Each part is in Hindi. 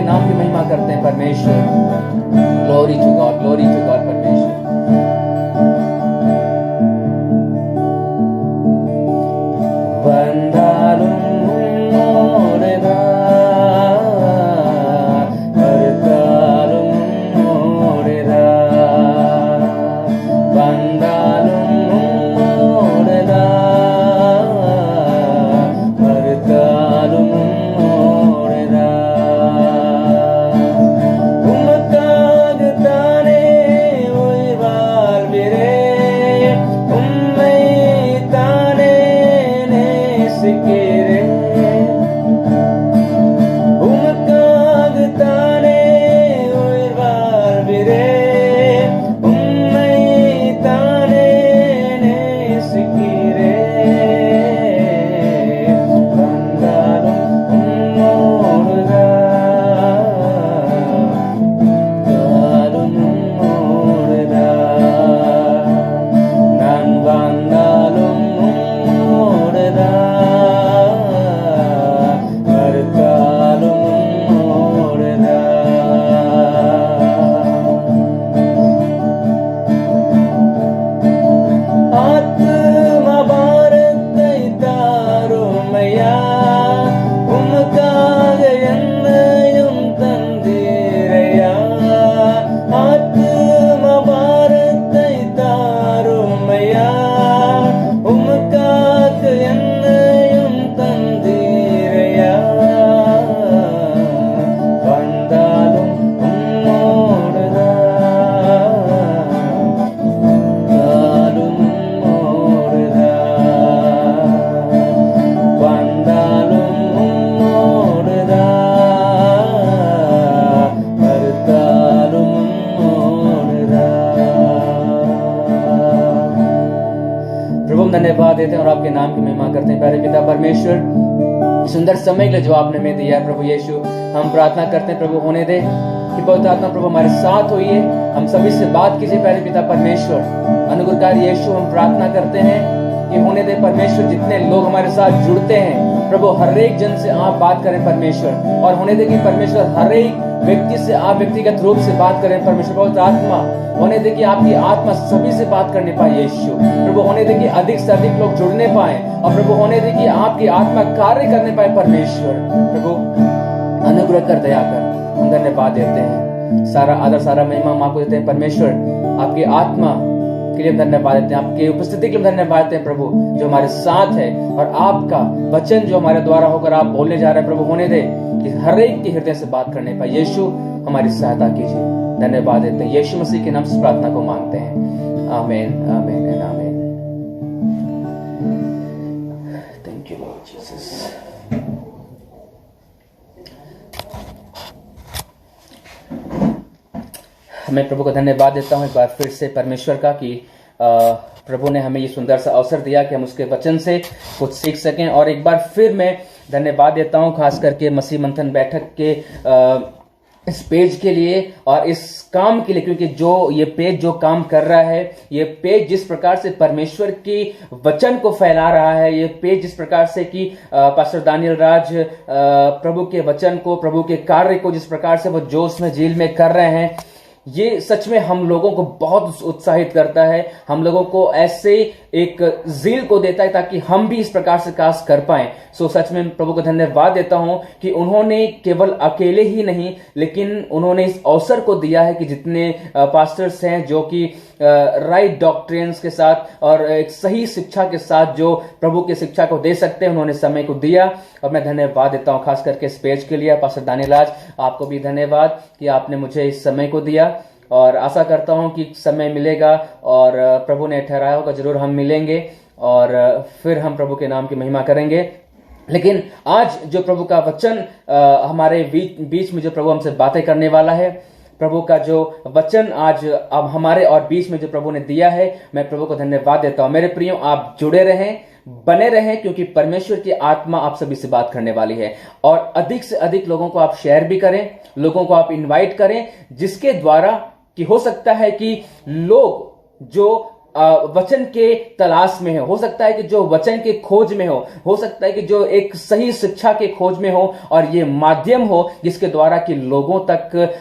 आपके नाम की महिमा करते हैं परमेश्वर। ग्लोरी टू गॉड परमेश्वर। वंदालुम मोरेदा धन्यवाद देते हैं और आपके नाम की महिमा करते हैं प्यारे पिता परमेश्वर, सुंदर समय के लिए जो आपने हमें दिया है प्रभु यीशु। हम प्रार्थना करते हैं प्रभु होने दे कि पवित्र आत्मा प्रभु हमारे साथ होइए, हम सभी से बात कीजिए प्यारे पिता परमेश्वर। अनुग्रहकारी यीशु हम प्रार्थना करते हैं कि होने दे परमेश्वर, जितने लोग हमारे साथ जुड़ते हैं प्रभु हर एक जन से आप बात करें परमेश्वर, और होने दे कि परमेश्वर हर एक व्यक्ति से आप व्यक्तिगत रूप से बात करें परमेश्वर। पवित्र आत्मा होने दे कि आपकी आत्मा सभी से बात करने पाए यीशु प्रभु। होने दे कि अधिक से अधिक लोग जुड़ने पाए, और प्रभु होने दे कि आपकी आत्मा कार्य करने पाए परमेश्वर। प्रभु अनुग्रह कर, दया कर, हम धन्यवाद देते हैं। सारा आदर सारा महिमा हम आपको देते हैं परमेश्वर। आपकी आत्मा के लिए धन्यवाद देते हैं, आपकी उपस्थिति के लिए धन्यवाद देते हैं प्रभु, जो हमारे साथ है, और आपका वचन जो हमारे द्वारा होकर आप बोलने जा रहे हैं प्रभु। होने दे कि हर एक के हृदय से बात करने पाए यीशु, हमारी सहायता कीजिए। धन्यवाद देते हैं यीशु मसीह के नाम से प्रार्थना को मांगते हैं, आमीन आमीन एंड आमीन। Thank you Lord Jesus. मैं प्रभु को धन्यवाद देता हूं एक बार फिर से परमेश्वर का कि प्रभु ने हमें ये सुंदर सा अवसर दिया कि हम उसके वचन से कुछ सीख सकें। और एक बार फिर मैं धन्यवाद देता हूं खास करके मसीह मंथन बैठक के इस पेज के लिए और इस काम के लिए, क्योंकि जो ये पेज जो काम कर रहा है, ये पेज जिस प्रकार से परमेश्वर की वचन को फैला रहा है, ये पेज जिस प्रकार से कि पास्टर दानियल राज प्रभु के वचन को, प्रभु के कार्य को जिस प्रकार से वो जोश में झील में कर रहे हैं, ये सच में हम लोगों को बहुत उत्साहित करता है। हम लोगों को ऐसे एक ज़ील को देता है ताकि हम भी इस प्रकार से काज कर पाएं। सो सच में प्रभु को धन्यवाद देता हूं कि उन्होंने केवल अकेले ही नहीं, लेकिन उन्होंने इस अवसर को दिया है कि जितने पास्टर्स हैं जो कि राइट डॉक्ट्रिन्स के साथ और एक सही शिक्षा के साथ जो प्रभु की शिक्षा को दे सकते हैं, उन्होंने समय को दिया। और मैं धन्यवाद देता हूं खास करके इस पेज के लिए। पास्टर दानियल राज, आपको भी धन्यवाद कि आपने मुझे इस समय को दिया, और आशा करता हूं कि समय मिलेगा और प्रभु ने ठहराया होगा, जरूर हम मिलेंगे और फिर हम प्रभु के नाम की महिमा करेंगे। लेकिन आज जो प्रभु का वचन हमारे बीच में जो प्रभु हमसे बातें करने वाला है, प्रभु का जो वचन आज अब हमारे और बीच में जो प्रभु ने दिया है, मैं प्रभु को धन्यवाद देता हूं। मेरे प्रियो, आप जुड़े रहें, बने रहें, क्योंकि परमेश्वर की आत्मा आप सभी से बात करने वाली है। और अधिक से अधिक लोगों को आप शेयर भी करें, लोगों को आप इनवाइट करें, जिसके द्वारा कि हो सकता है कि लोग जो वचन के तलाश में हो सकता है कि जो वचन के खोज में हो सकता है कि जो एक सही शिक्षा के खोज में हो, और ये माध्यम हो जिसके द्वारा कि लोगों तक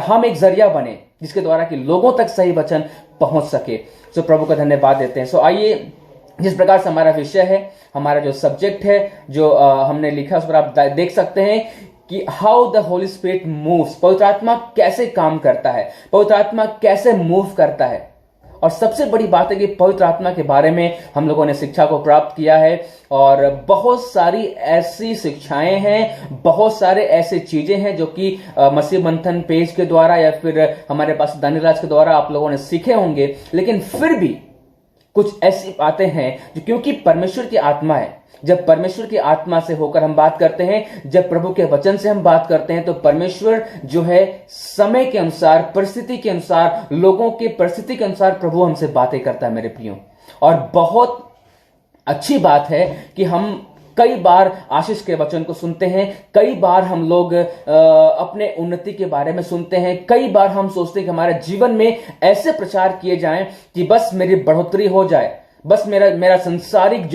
हम एक जरिया बने, जिसके द्वारा कि लोगों तक सही वचन पहुंच सके। सो प्रभु का धन्यवाद देते हैं। सो आइए, जिस प्रकार से हमारा विषय है, हमारा जो सब्जेक्ट है, जो हमने लिखा, उस पर आप देख सकते हैं कि how the Holy spirit moves, पवित्र आत्मा कैसे काम करता है, पवित्र आत्मा कैसे मूव करता है। और सबसे बड़ी बात है कि पवित्र आत्मा के बारे में हम लोगों ने शिक्षा को प्राप्त किया है, और बहुत सारी ऐसी शिक्षाएं हैं, बहुत सारे ऐसे चीजें हैं जो कि मसीह मंथन पेज के द्वारा या फिर हमारे पास दानिराज के द्वारा आप लोगों ने सीखे होंगे। लेकिन फिर भी कुछ ऐसी बातें हैं जो, क्योंकि परमेश्वर की आत्मा है, जब परमेश्वर की आत्मा से होकर हम बात करते हैं, जब प्रभु के वचन से हम बात करते हैं, तो परमेश्वर जो है समय के अनुसार, परिस्थिति के अनुसार, लोगों की परिस्थिति के अनुसार प्रभु हमसे बातें करता है मेरे प्रियो। और बहुत अच्छी बात है कि हम कई बार आशीष के वचन को सुनते हैं, कई बार हम लोग अपने उन्नति के बारे में सुनते हैं, कई बार हम सोचते हैं कि हमारे जीवन में ऐसे प्रचार किए जाएं कि बस मेरी बढ़ोतरी हो जाए, बस मेरा संसारिक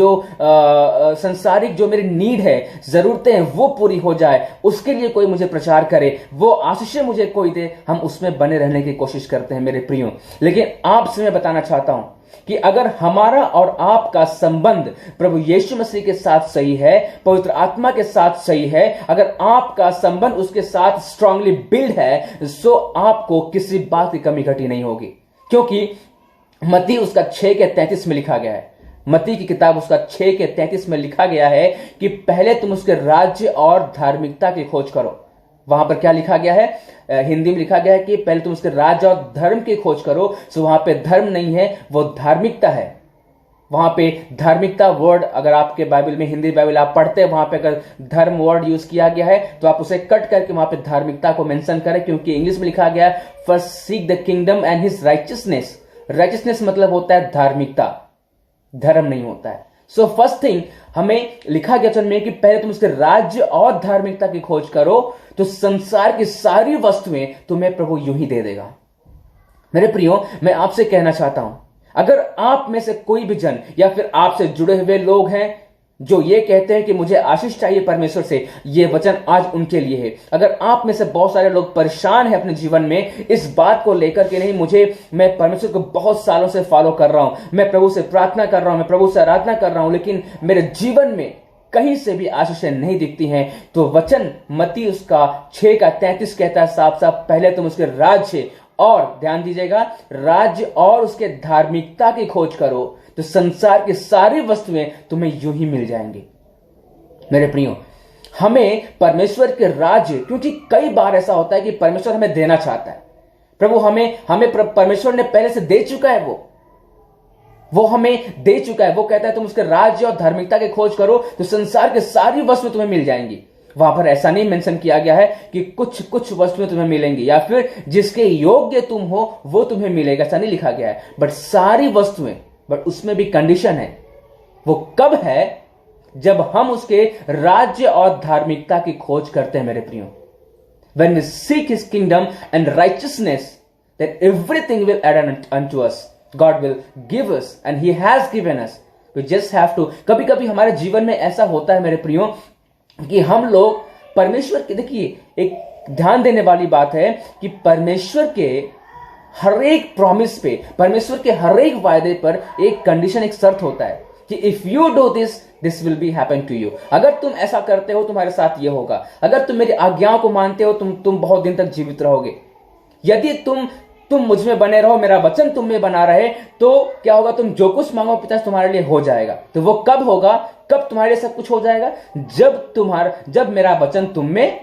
जो मेरी नीड है, जरूरतें हैं, वो पूरी हो जाए, उसके लिए कोई मुझे प्रचार करे, वो आशीषें मुझे कोई दे, हम उसमें बने रहने की कोशिश करते हैं मेरे प्रियो। लेकिन आपसे मैं बताना चाहता हूं कि अगर हमारा और आपका संबंध प्रभु यीशु मसीह के साथ सही है, पवित्र आत्मा के साथ सही है, अगर आपका संबंध उसके साथ स्ट्रांगली बिल्ड है, सो आपको किसी बात की कमी घटी नहीं होगी। क्योंकि मत्ती उसका 6:33 में लिखा गया है, मत्ती की किताब उसका 6:33 में लिखा गया है कि पहले तुम उसके राज्य और धार्मिकता की खोज करो। वहां पर क्या लिखा गया है? हिंदी में लिखा गया है कि पहले तुम उसके राज्य और धर्म की खोज करो। सो वहां पे धर्म नहीं है, वो धार्मिकता है। वहां पे धार्मिकता वर्ड, अगर आपके बाइबल में, हिंदी बाइबल आप पढ़ते हैं, वहां पे अगर धर्म वर्ड यूज किया गया है तो आप उसे कट करके वहां पे धार्मिकता को मेंशन करें, क्योंकि इंग्लिश में लिखा गया है first seek the kingdom and his righteousness. Righteousness मतलब होता है धार्मिकता, धर्म नहीं होता है। सो फर्स्ट थिंग हमें लिखा गया वचन में कि पहले तुम उसके राज्य और धार्मिकता की खोज करो, तो संसार की सारी वस्तुएं तुम्हें प्रभु यूं ही दे देगा। मेरे प्रियो, मैं आपसे कहना चाहता हूं, अगर आप में से कोई भी जन या फिर आपसे जुड़े हुए लोग हैं जो ये कहते हैं कि मुझे आशीष चाहिए परमेश्वर से, ये वचन आज उनके लिए है। अगर आप में से बहुत सारे लोग परेशान हैं अपने जीवन में इस बात को लेकर के, नहीं मैं परमेश्वर को बहुत सालों से फॉलो कर रहा हूं, मैं प्रभु से प्रार्थना कर रहा हूं, मैं प्रभु से आराधना कर रहा हूं, लेकिन मेरे जीवन में कहीं से भी आशीषें नहीं दिखती हैं, तो वचन मत्ती उसका 6:33 कहता है साफ साफ, पहले तुम उसके राज्य और, ध्यान दीजिएगा, राज्य और उसके धार्मिकता की खोज करो, तो संसार की सारी वस्तुएं तुम्हें यूं ही मिल जाएंगी। मेरे प्रियो, हमें परमेश्वर के राज्य, क्योंकि कई बार ऐसा होता है कि परमेश्वर हमें देना चाहता है, प्रभु हमें परमेश्वर ने पहले से दे चुका है, वो हमें दे चुका है। वो कहता है तुम उसके राज्य और धार्मिकता की खोज करो तो संसार की सारी वस्तुएं तुम्हें मिल जाएंगी। वहां पर ऐसा नहीं मेंशन किया गया है कि कुछ वस्तुएं तुम्हें मिलेंगी या फिर जिसके योग्य तुम हो वो तुम्हें मिलेगा, ऐसा नहीं लिखा गया है, बट सारी वस्तुएं। बट उसमें भी कंडीशन है। वो कब है? जब हम उसके राज्य और धार्मिकता की खोज करते हैं मेरे प्रियो। When we seek his kingdom and righteousness, then everything will add unto us. God will give us and he has given us. We just have to, कभी कभी हमारे जीवन में ऐसा होता है मेरे प्रियो कि हम लोग परमेश्वर के, देखिए एक ध्यान देने वाली बात है कि परमेश्वर के हर एक प्रॉमिस पे, परमेश्वर के हर एक वायदे पर एक कंडीशन, एक शर्त होता है कि if you do this will be happen to you. अगर तुम ऐसा करते हो तुम्हारे साथ ये होगा। अगर तुम मेरी आज्ञाओं को मानते हो तुम बहुत दिन तक जीवित रहोगे। यदि तुम मुझ में बने रहो, मेरा वचन तुम में बना रहे, तो क्या होगा? तुम जो कुछ मांगो पिता तुम्हारे लिए हो जाएगा। तो वो कब होगा? कब तुम्हारे लिए सब कुछ हो जाएगा? जब मेरा वचन तुम में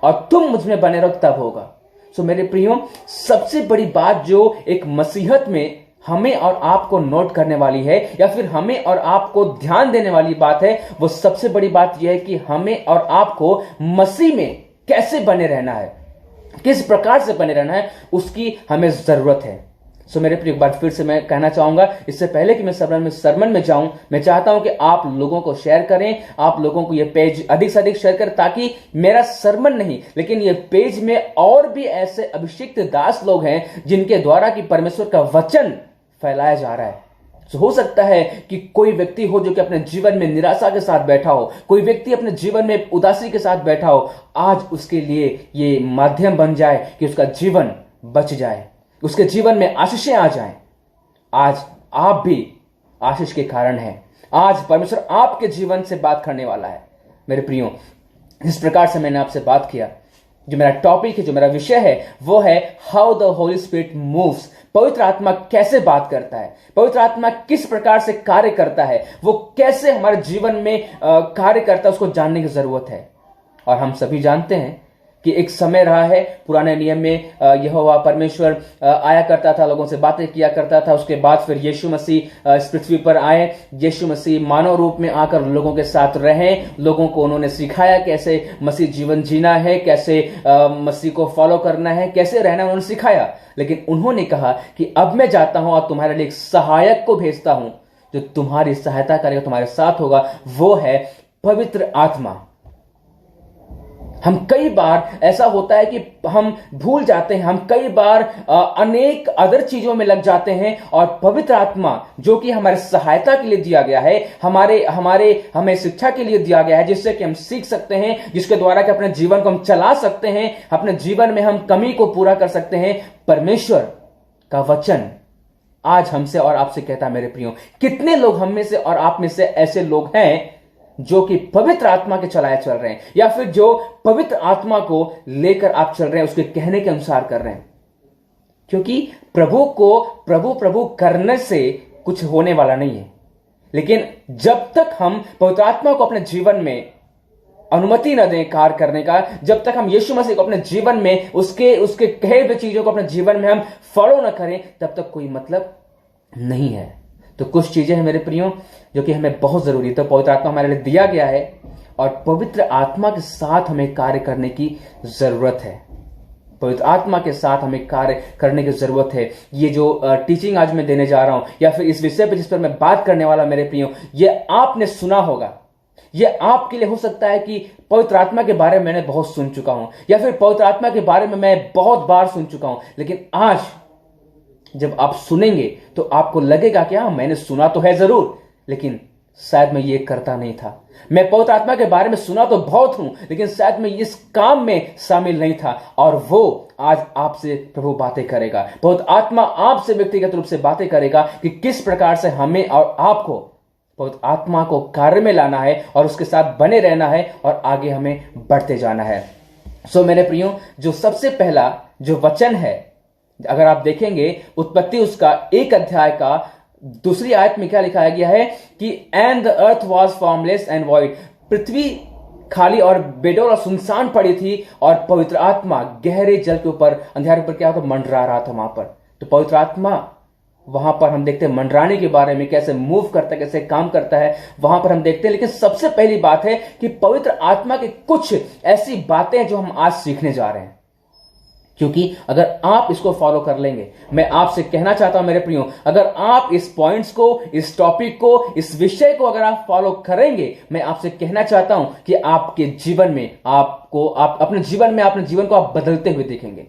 और तुम मुझ में बने रहो, तब होगा। सो मेरे प्रियो, सबसे बड़ी बात जो एक मसीहत में हमें और आपको नोट करने वाली है या फिर हमें और आपको ध्यान देने वाली बात है, वो सबसे बड़ी बात यह है कि हमें और आपको मसीह में कैसे बने रहना है, किस प्रकार से बने रहना है, उसकी हमें जरूरत है। सो मेरे प्रिय, एक बार फिर से मैं कहना चाहूंगा, इससे पहले कि मैं सरमन में जाऊं, मैं चाहता हूं कि आप लोगों को शेयर करें, आप लोगों को ये पेज अधिक से अधिक शेयर करें, ताकि मेरा सरमन नहीं लेकिन ये पेज में और भी ऐसे अभिषिक्त दास लोग हैं जिनके द्वारा कि परमेश्वर का वचन फैलाया जा रहा है। तो हो सकता है कि कोई व्यक्ति हो जो कि अपने जीवन में निराशा के साथ बैठा हो, कोई व्यक्ति अपने जीवन में उदासी के साथ बैठा हो, आज उसके लिए ये माध्यम बन जाए कि उसका जीवन बच जाए, उसके जीवन में आशीषें आ जाएं। आज आप भी आशीष के कारण हैं। आज परमेश्वर आपके जीवन से बात करने वाला है। मेरे प्रियो, जिस प्रकार से मैंने आपसे बात किया, जो मेरा टॉपिक है, जो मेरा विषय है, वो है how the Holy spirit moves. पवित्र आत्मा कैसे बात करता है, पवित्र आत्मा किस प्रकार से कार्य करता है, वो कैसे हमारे जीवन में कार्य करता है, उसको जानने की जरूरत है। और हम सभी जानते हैं कि एक समय रहा है पुराने नियम में, यहोवा परमेश्वर आया करता था, लोगों से बातें किया करता था। उसके बाद फिर यीशु मसीह इस पृथ्वी पर आए। यीशु मसीह मानव रूप में आकर लोगों के साथ रहे। लोगों को उन्होंने सिखाया कैसे मसीह जीवन जीना है, कैसे मसीह को फॉलो करना है, कैसे रहना, उन्होंने सिखाया। लेकिन उन्होंने कहा कि अब मैं जाता हूं और तुम्हारे लिए एक सहायक को भेजता हूं जो तुम्हारी सहायता करेगा, तुम्हारे साथ होगा। वो है पवित्र आत्मा। हम कई बार ऐसा होता है कि हम भूल जाते हैं, हम कई बार अनेक अदर चीजों में लग जाते हैं, और पवित्र आत्मा जो कि हमारे सहायता के लिए दिया गया है, हमें शिक्षा के लिए दिया गया है, जिससे कि हम सीख सकते हैं, जिसके द्वारा कि अपने जीवन को हम चला सकते हैं, अपने जीवन में हम कमी को पूरा कर सकते हैं। परमेश्वर का वचन आज हमसे और आपसे कहता है, मेरे प्रियो, कितने लोग हम में से और आप में से ऐसे लोग हैं जो कि पवित्र आत्मा के चलाए चल रहे हैं, या फिर जो पवित्र आत्मा को लेकर आप चल रहे हैं, उसके कहने के अनुसार कर रहे हैं। क्योंकि प्रभु को प्रभु प्रभु करने से कुछ होने वाला नहीं है। लेकिन जब तक हम पवित्र आत्मा को अपने जीवन में अनुमति न दें कार्य करने का, जब तक हम यीशु मसीह को अपने जीवन में उसके कहे हुए चीजों को अपने जीवन में हम फॉलो न करें, तब तक कोई मतलब नहीं है। तो कुछ चीजें हैं मेरे प्रियो जो कि हमें बहुत जरूरी है। तो पवित्र आत्मा हमारे लिए दिया गया है, और पवित्र आत्मा के साथ हमें कार्य करने की जरूरत है। पवित्र आत्मा के साथ हमें कार्य करने की जरूरत है। ये जो टीचिंग आज मैं देने जा रहा हूं, या फिर इस विषय पर जिस पर मैं बात करने वाला, मेरे प्रियो, ये आपने सुना होगा। ये आपके लिए हो सकता है कि पवित्र आत्मा के बारे में मैंने बहुत सुन चुका हूं, या फिर पवित्र आत्मा के बारे में मैं बहुत बार सुन चुका हूं। लेकिन आज जब आप सुनेंगे तो आपको लगेगा कि हाँ, मैंने सुना तो है जरूर, लेकिन शायद मैं ये करता नहीं था। मैं पवित्र आत्मा के बारे में सुना तो बहुत हूं, लेकिन शायद मैं इस काम में शामिल नहीं था। और वो आज आपसे प्रभु बातें करेगा। पवित्र आत्मा आपसे व्यक्तिगत रूप से बातें करेगा कि किस प्रकार से हमें और आपको पवित्र आत्मा को कार्य में लाना है, और उसके साथ बने रहना है, और आगे हमें बढ़ते जाना है। सो मेरे प्रियो, जो सबसे पहला जो वचन है, अगर आप देखेंगे उत्पत्ति उसका 1 अध्याय का 2 आयत में क्या लिखा गया है कि and the earth was formless and void. पृथ्वी खाली और बेडौल और सुनसान पड़ी थी, और पवित्र आत्मा गहरे जल के ऊपर, अंधेरे पर क्या होता, मंडरा रहा था वहां पर। तो पवित्र आत्मा वहां पर हम देखते हैं मंडराने के बारे में, कैसे मूव करता है, कैसे काम करता है, वहां पर हम देखते हैं। लेकिन सबसे पहली बात है कि पवित्र आत्मा की कुछ ऐसी बातें जो हम आज सीखने जा रहे हैं, क्योंकि अगर आप इसको फॉलो कर लेंगे, मैं आपसे कहना चाहता हूं मेरे प्रियो, अगर आप इस पॉइंट्स को, इस टॉपिक को, इस विषय को अगर आप फॉलो करेंगे, मैं आपसे कहना चाहता हूं कि आपके जीवन में आप अपने जीवन को आप बदलते हुए देखेंगे।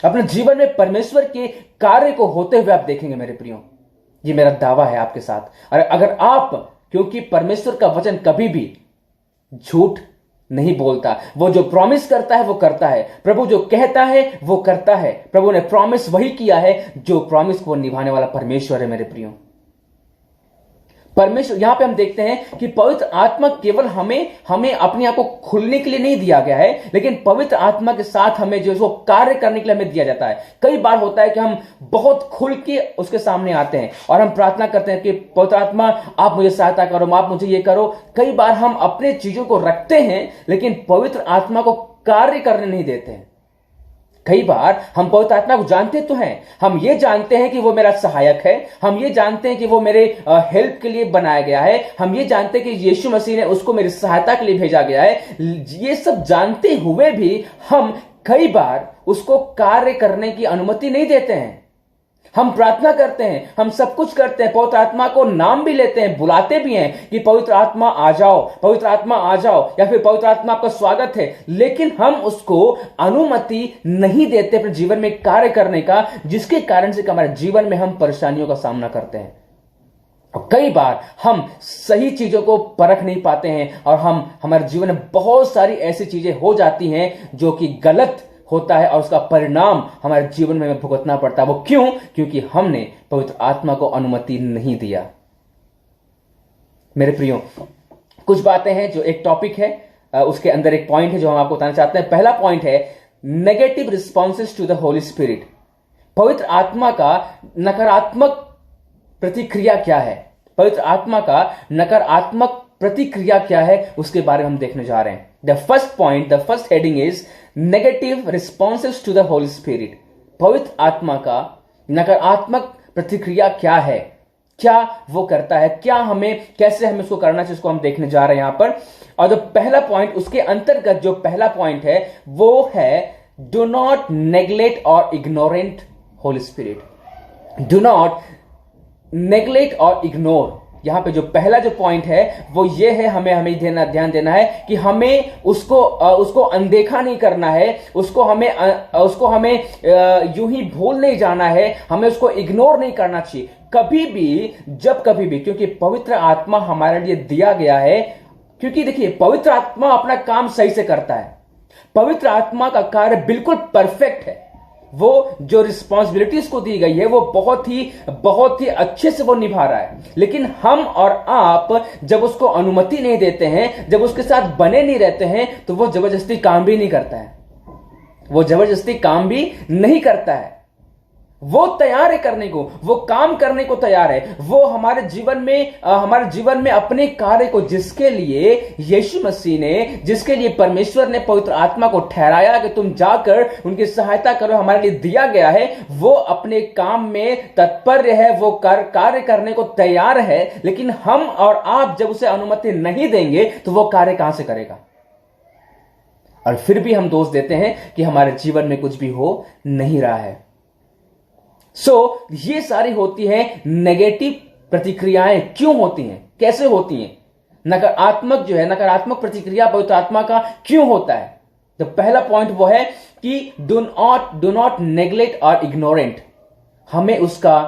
अपने जीवन में परमेश्वर के कार्य को होते हुए आप देखेंगे मेरे प्रियो। ये मेरा दावा है आपके साथ। और अगर आप, क्योंकि परमेश्वर का वचन कभी भी झूठ नहीं बोलता, वो जो प्रॉमिस करता है वो करता है। प्रभु जो कहता है वो करता है। प्रभु ने प्रॉमिस वही किया है, जो प्रॉमिस को निभाने वाला परमेश्वर है मेरे प्रियो। परमेश्वर, यहां पे हम देखते हैं कि पवित्र आत्मा केवल हमें अपने आप को खुलने के लिए नहीं दिया गया है, लेकिन पवित्र आत्मा के साथ हमें जो है वो कार्य करने के लिए हमें दिया जाता है। कई बार होता है कि हम बहुत खुल के उसके सामने आते हैं और हम प्रार्थना करते हैं कि पवित्र आत्मा आप मुझे सहायता करो, आप मुझे ये करो। कई बार हम अपने चीजों को रखते हैं, लेकिन पवित्र आत्मा को कार्य करने नहीं देते हैं। कई बार हम पवित्र आत्मा को जानते तो हैं, हम ये जानते हैं कि वो मेरा सहायक है, हम ये जानते हैं कि वो मेरे हेल्प के लिए बनाया गया है, हम ये जानते हैं कि यीशु मसीह ने उसको मेरी सहायता के लिए भेजा गया है। ये सब जानते हुए भी हम कई बार उसको कार्य करने की अनुमति नहीं देते हैं। हम प्रार्थना करते हैं, हम सब कुछ करते हैं, पवित्र आत्मा को नाम भी लेते हैं, बुलाते भी हैं कि पवित्र आत्मा आ जाओ, पवित्र आत्मा आ जाओ, या फिर पवित्र आत्मा आपका स्वागत है, लेकिन हम उसको अनुमति नहीं देते अपने जीवन में कार्य करने का, जिसके कारण से हमारे जीवन में हम परेशानियों का सामना करते हैं। और कई बार हम सही चीजों को परख नहीं पाते हैं और हमारे जीवन में बहुत सारी ऐसी चीजें हो जाती हैं जो कि गलत होता है और उसका परिणाम हमारे जीवन में भुगतना पड़ता है। वो क्यों? क्योंकि हमने पवित्र आत्मा को अनुमति नहीं दिया। मेरे प्रियो, कुछ बातें हैं जो एक टॉपिक है, उसके अंदर एक पॉइंट है जो हम आपको बताना चाहते हैं। पहला पॉइंट है negative responses to the Holy Spirit. पवित्र आत्मा का नकारात्मक प्रतिक्रिया क्या है? पवित्र आत्मा का नकारात्मक प्रतिक्रिया क्या है, उसके बारे में हम देखने जा रहे हैं। The first point, the first heading is negative responses to the Holy Spirit. पवित्र आत्मा का नकारात्मक प्रतिक्रिया क्या है, क्या वो करता है, कैसे हमें उसको करना चाहिए, उसको हम देखने जा रहे हैं यहां पर। और जो पहला पॉइंट, उसके अंतर्गत जो पहला पॉइंट है वो है डू नॉट नेग्लेक्ट और ignorant Holi spirit. Do not neglect और इग्नोर। यहां पे जो पहला जो पॉइंट है वो ये है, हमें ध्यान देना है कि हमें उसको अनदेखा नहीं करना है, उसको हमें यूं ही भूल नहीं जाना है, हमें उसको इग्नोर नहीं करना चाहिए कभी भी, क्योंकि पवित्र आत्मा हमारे लिए दिया गया है। क्योंकि देखिए, पवित्र आत्मा अपना काम सही से करता है, पवित्र आत्मा का कार्य बिल्कुल परफेक्ट है। वो जो रिस्पॉन्सिबिलिटीज को दी गई है वो बहुत ही अच्छे से वो निभा रहा है। लेकिन हम और आप जब उसको अनुमति नहीं देते हैं, जब उसके साथ बने नहीं रहते हैं, तो वो जबरदस्ती काम भी नहीं करता है। वो तैयार है करने को, वो काम करने को तैयार है। वो हमारे जीवन में अपने कार्य को, जिसके लिए यीशु मसीह ने, जिसके लिए परमेश्वर ने पवित्र आत्मा को ठहराया कि तुम जाकर उनकी सहायता करो, हमारे लिए दिया गया है, वो अपने काम में तत्पर है, वो कार्य करने को तैयार है। लेकिन हम और आप जब उसे अनुमति नहीं देंगे तो वो कार्य कहां से करेगा? और फिर भी हम दोष देते हैं कि हमारे जीवन में कुछ भी हो नहीं रहा है। ये सारी होती है नेगेटिव प्रतिक्रियाएं। क्यों होती हैं, कैसे होती हैं? नकारात्मक प्रतिक्रिया पवित्र आत्मा का क्यों होता है? तो पहला पॉइंट वो है कि डू नॉट नेग्लेक्ट और इग्नोरेंट। हमें उसका,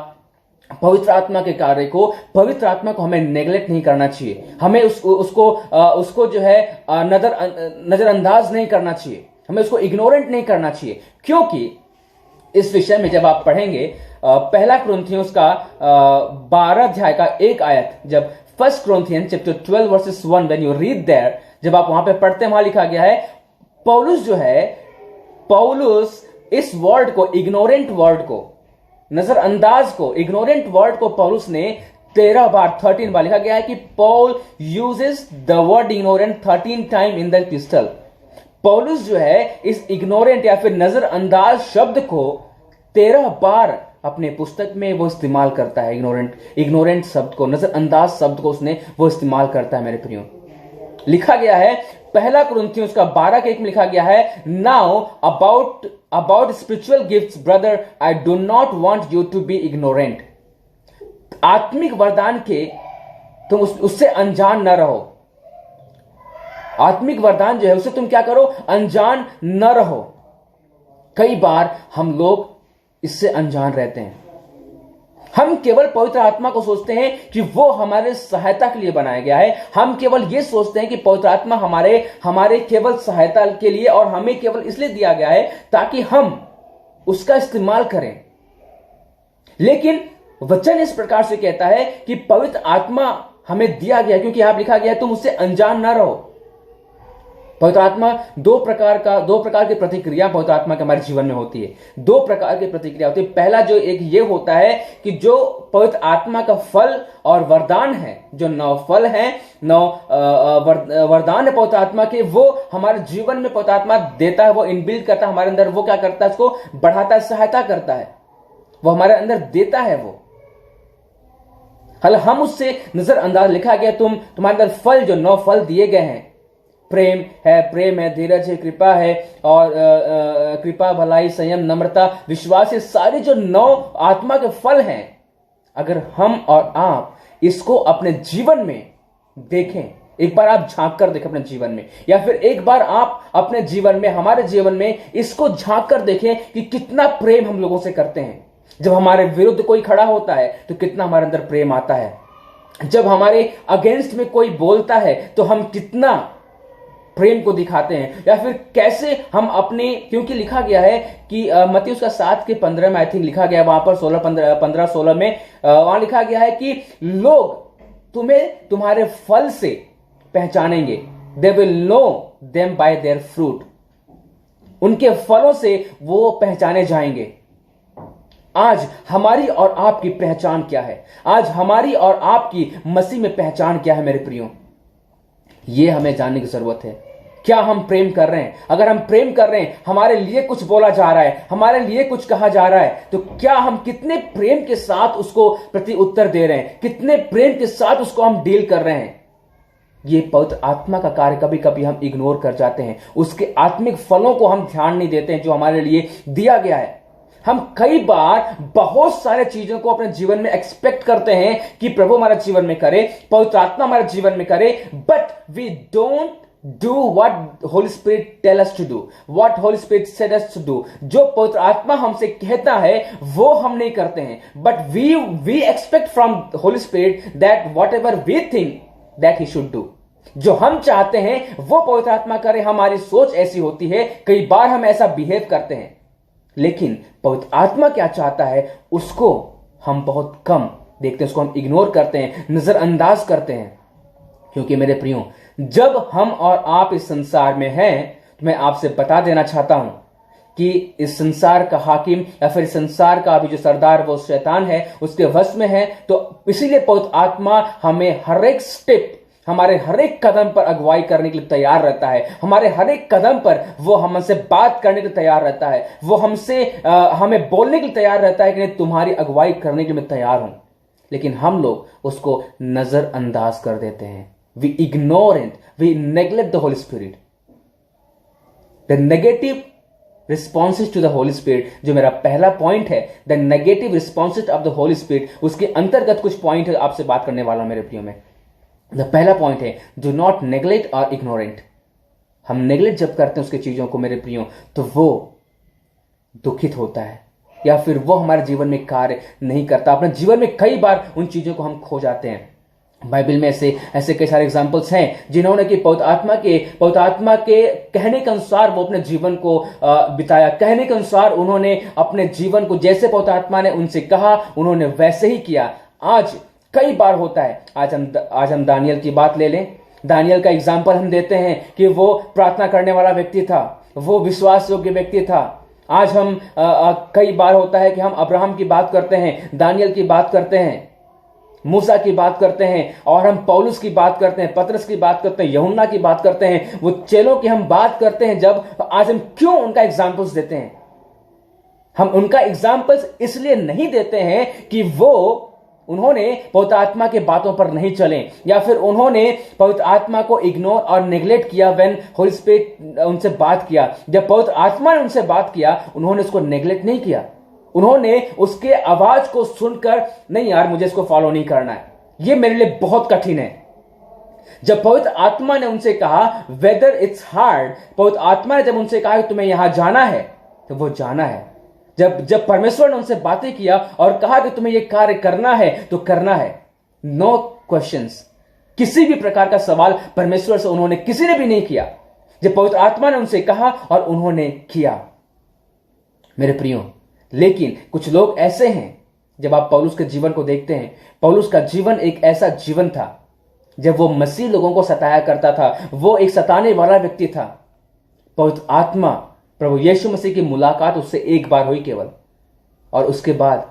पवित्र आत्मा के कार्य को, पवित्र आत्मा को हमें नेग्लेक्ट नहीं करना चाहिए। हमें उसको जो है नजरअंदाज नहीं करना चाहिए, हमें उसको इग्नोरेंट नहीं करना चाहिए। क्योंकि इस विषय में जब आप पढ़ेंगे पहला कुरिन्थियों का 12 अध्याय का 1 आयत, जब 1 Corinthians chapter 12 verses 1, when you read there, जब आप वहां पे पढ़ते हैं, वहां लिखा गया है पौलुस इस वर्ड को, इग्नोरेंट वर्ड को, नजरअंदाज को, इग्नोरेंट वर्ड को पौलुस ने 13 बार लिखा गया है कि Paul uses the word ignorant 13 time in the epistle. पौलुस जो है इस इग्नोरेंट या फिर नजरअंदाज शब्द को 13 बार अपने पुस्तक में वो इस्तेमाल करता है। इग्नोरेंट शब्द को, नजरअंदाज शब्द को वो इस्तेमाल करता है। मेरे प्रियो, लिखा गया है पहला कुरिन्थियों का 12:1 में लिखा गया है, now about spiritual gifts brother, I do not want you to be ignorant. आत्मिक वरदान के तुम उससे अनजान न रहो। आत्मिक वरदान जो है उसे तुम क्या करो? अनजान न रहो। कई बार हम लोग इससे अनजान रहते हैं। हम केवल पवित्र आत्मा को सोचते हैं कि वो हमारे सहायता के लिए बनाया गया है। हम केवल ये सोचते हैं कि पवित्र आत्मा हमारे केवल सहायता के लिए और हमें केवल इसलिए दिया गया है ताकि हम उसका इस्तेमाल करें। लेकिन वचन इस प्रकार से कहता है कि पवित्र आत्मा हमें दिया गया, क्योंकि यहां लिखा गया है तुम उससे अनजान ना रहो। पवित्र आत्मा दो प्रकार की प्रतिक्रिया पवित्र आत्मा के हमारे जीवन में होती है। 2 प्रकार की प्रतिक्रिया होती है। पहला जो एक ये होता है कि जो पवित्र आत्मा का फल और वरदान है, जो 9 फल है, 9 वरदान है पवित्र आत्मा के, वो हमारे जीवन में पवित्र आत्मा देता है, वो इनबिल्ट करता है हमारे अंदर। वो क्या करता है? उसको बढ़ाता है, सहायता करता है, वो हमारे अंदर देता है। वो हालांकि हम उससे नजरअंदाज, लिखा गया तुम्हारे अंदर फल, जो 9 फल दिए गए हैं, प्रेम है, धीरज है, कृपा है, और कृपा, भलाई, संयम, नम्रता, विश्वास, ये सारे जो 9 आत्मा के फल हैं, अगर हम और आप इसको अपने जीवन में देखें, एक बार आप झांक कर देखें अपने जीवन में, या फिर एक बार आप अपने जीवन में, हमारे जीवन में इसको झांक कर देखें कि कितना प्रेम हम लोगों से करते हैं। जब हमारे विरुद्ध कोई खड़ा होता है तो कितना हमारे अंदर प्रेम आता है। जब हमारे अगेंस्ट में कोई बोलता है तो हम कितना प्रेम को दिखाते हैं, या फिर कैसे हम अपने, क्योंकि लिखा गया है कि मत्ती उसका 7:15 में आई थिंक लिखा गया, वहां पर 15-16 में वहां लिखा गया है कि लोग तुम्हें तुम्हारे फल से पहचानेंगे। They will know them by there fruit. उनके फलों से वो पहचाने जाएंगे। आज हमारी और आपकी पहचान क्या है? आज हमारी और आपकी मसीह में पहचान क्या है मेरे प्रियो? यह हमें जानने की जरूरत है। क्या हम प्रेम कर रहे हैं? अगर हम प्रेम कर रहे हैं, हमारे लिए कुछ बोला जा रहा है, हमारे लिए कुछ कहा जा रहा है, तो क्या हम कितने प्रेम के साथ उसको प्रति उत्तर दे रहे हैं? कितने प्रेम के साथ उसको हम डील कर रहे हैं? ये पवित्र आत्मा का कार्य कभी कभी हम इग्नोर कर जाते हैं। उसके आत्मिक फलों को हम ध्यान नहीं देते हैं जो हमारे लिए दिया गया है। हम कई बार बहुत सारे चीजों को अपने जीवन में एक्सपेक्ट करते हैं कि प्रभु हमारे जीवन में करे, पवित्र आत्मा हमारे जीवन में करे, but we don't do what Holy Spirit tell us to do, what Holy Spirit said us to do. जो पवित्र आत्मा हमसे कहता है वो हम नहीं करते हैं, but we expect from Holy Spirit that whatever we think that he should do. जो हम चाहते हैं वो पवित्र आत्मा करे। हमारी सोच ऐसी होती है, कई बार हम ऐसा बिहेव करते हैं, लेकिन पवित्र आत्मा क्या चाहता है उसको हम बहुत कम देखते हैं, उसको हम इग्नोर करते हैं, नजरअंदाज करते हैं। क्योंकि मेरे प्रियो, जब हम और आप इस संसार में हैं, तो मैं आपसे बता देना चाहता हूं कि इस संसार का हाकिम या फिर इस संसार का अभी जो सरदार वो शैतान है, उसके वश में है। तो इसीलिए पवित्र आत्मा हमें हर एक स्टेप, हमारे हर एक कदम पर अगुवाई करने के लिए तैयार रहता है। हमारे हर एक कदम पर वो हमसे बात करने के लिए तैयार रहता है। वो हमें बोलने के लिए तैयार रहता है कि नहीं, तुम्हारी अगुवाई करने के लिए मैं तैयार हूं। लेकिन हम लोग उसको नजरअंदाज कर देते हैं। We ignore it, we neglect the Holy Spirit. The negative responses to the Holy Spirit, जो मेरा पहला पॉइंट है, the negative responses of the Holy Spirit, उसके अंतर्गत कुछ पॉइंट आपसे बात करने वाला हूं मेरे प्रियो में। पहला पॉइंट है, डू नॉट नेग्लेक्ट और इग्नोरेंट। हम नेग्लेक्ट जब करते हैं उसके चीजों को मेरे प्रियो, तो वो दुखित होता है या फिर वो हमारे जीवन में कार्य नहीं करता। अपने जीवन में कई बार उन चीजों को हम खो जाते हैं। बाइबल में ऐसे कई सारे एग्जाम्पल्स हैं जिन्होंने कि पवित्र आत्मा के कहने के अनुसार वो अपने जीवन को बिताया। कहने के अनुसार उन्होंने अपने जीवन को, जैसे पवित्र आत्मा ने उनसे कहा, उन्होंने वैसे ही किया। आज कई बार होता है। आज हम दानियल की बात ले लें। दानियल का एग्जाम्पल हम देते हैं कि वो प्रार्थना करने वाला व्यक्ति था, वो विश्वास योग्य व्यक्ति था। आज हम कई बार होता है कि हम अब्राहम की बात करते हैं, दानियल की बात करते हैं, मूसा की बात करते हैं, और हम पौलुस की बात करते हैं, पतरस की बात करते हैं, यूहन्ना की बात करते हैं, वो चेलों की हम बात करते हैं। जब आज हम क्यों उनका एग्जाम्पल्स देते हैं? हम उनका एग्जाम्पल्स इसलिए नहीं देते हैं कि उन्होंने पवित्र आत्मा के बातों पर नहीं चले, या फिर उन्होंने पवित्र आत्मा को इग्नोर और नेग्लेक्ट किया व्हेन होली स्पिरिट उनसे बात किया। जब पवित्र आत्मा ने उनसे बात किया, उन्होंने उसको नेग्लेक्ट नहीं किया। उन्होंने उसके आवाज को सुनकर, नहीं यार मुझे इसको फॉलो नहीं करना है, ये मेरे लिए बहुत कठिन है। जब पवित्र आत्मा ने उनसे कहा वेदर इट्स हार्ड, पवित्र आत्मा ने जब उनसे कहा कि तुम्हें यहां जाना है, तो वो जाना है। जब परमेश्वर ने उनसे बातें किया और कहा कि तुम्हें यह कार्य करना है, तो करना है। नो क्वेश्चंस, किसी भी प्रकार का सवाल परमेश्वर से उन्होंने किसी ने भी नहीं किया। जब पवित्र आत्मा ने उनसे कहा और उन्होंने किया मेरे प्रियो। लेकिन कुछ लोग ऐसे हैं, जब आप पौलुस के जीवन को देखते हैं, पौलुस का जीवन एक ऐसा जीवन था जब वो मसीह लोगों को सताया करता था, वो एक सताने वाला व्यक्ति था। पवित्र आत्मा, प्रभु यीशु मसीह की मुलाकात उससे एक बार हुई केवल, और उसके बाद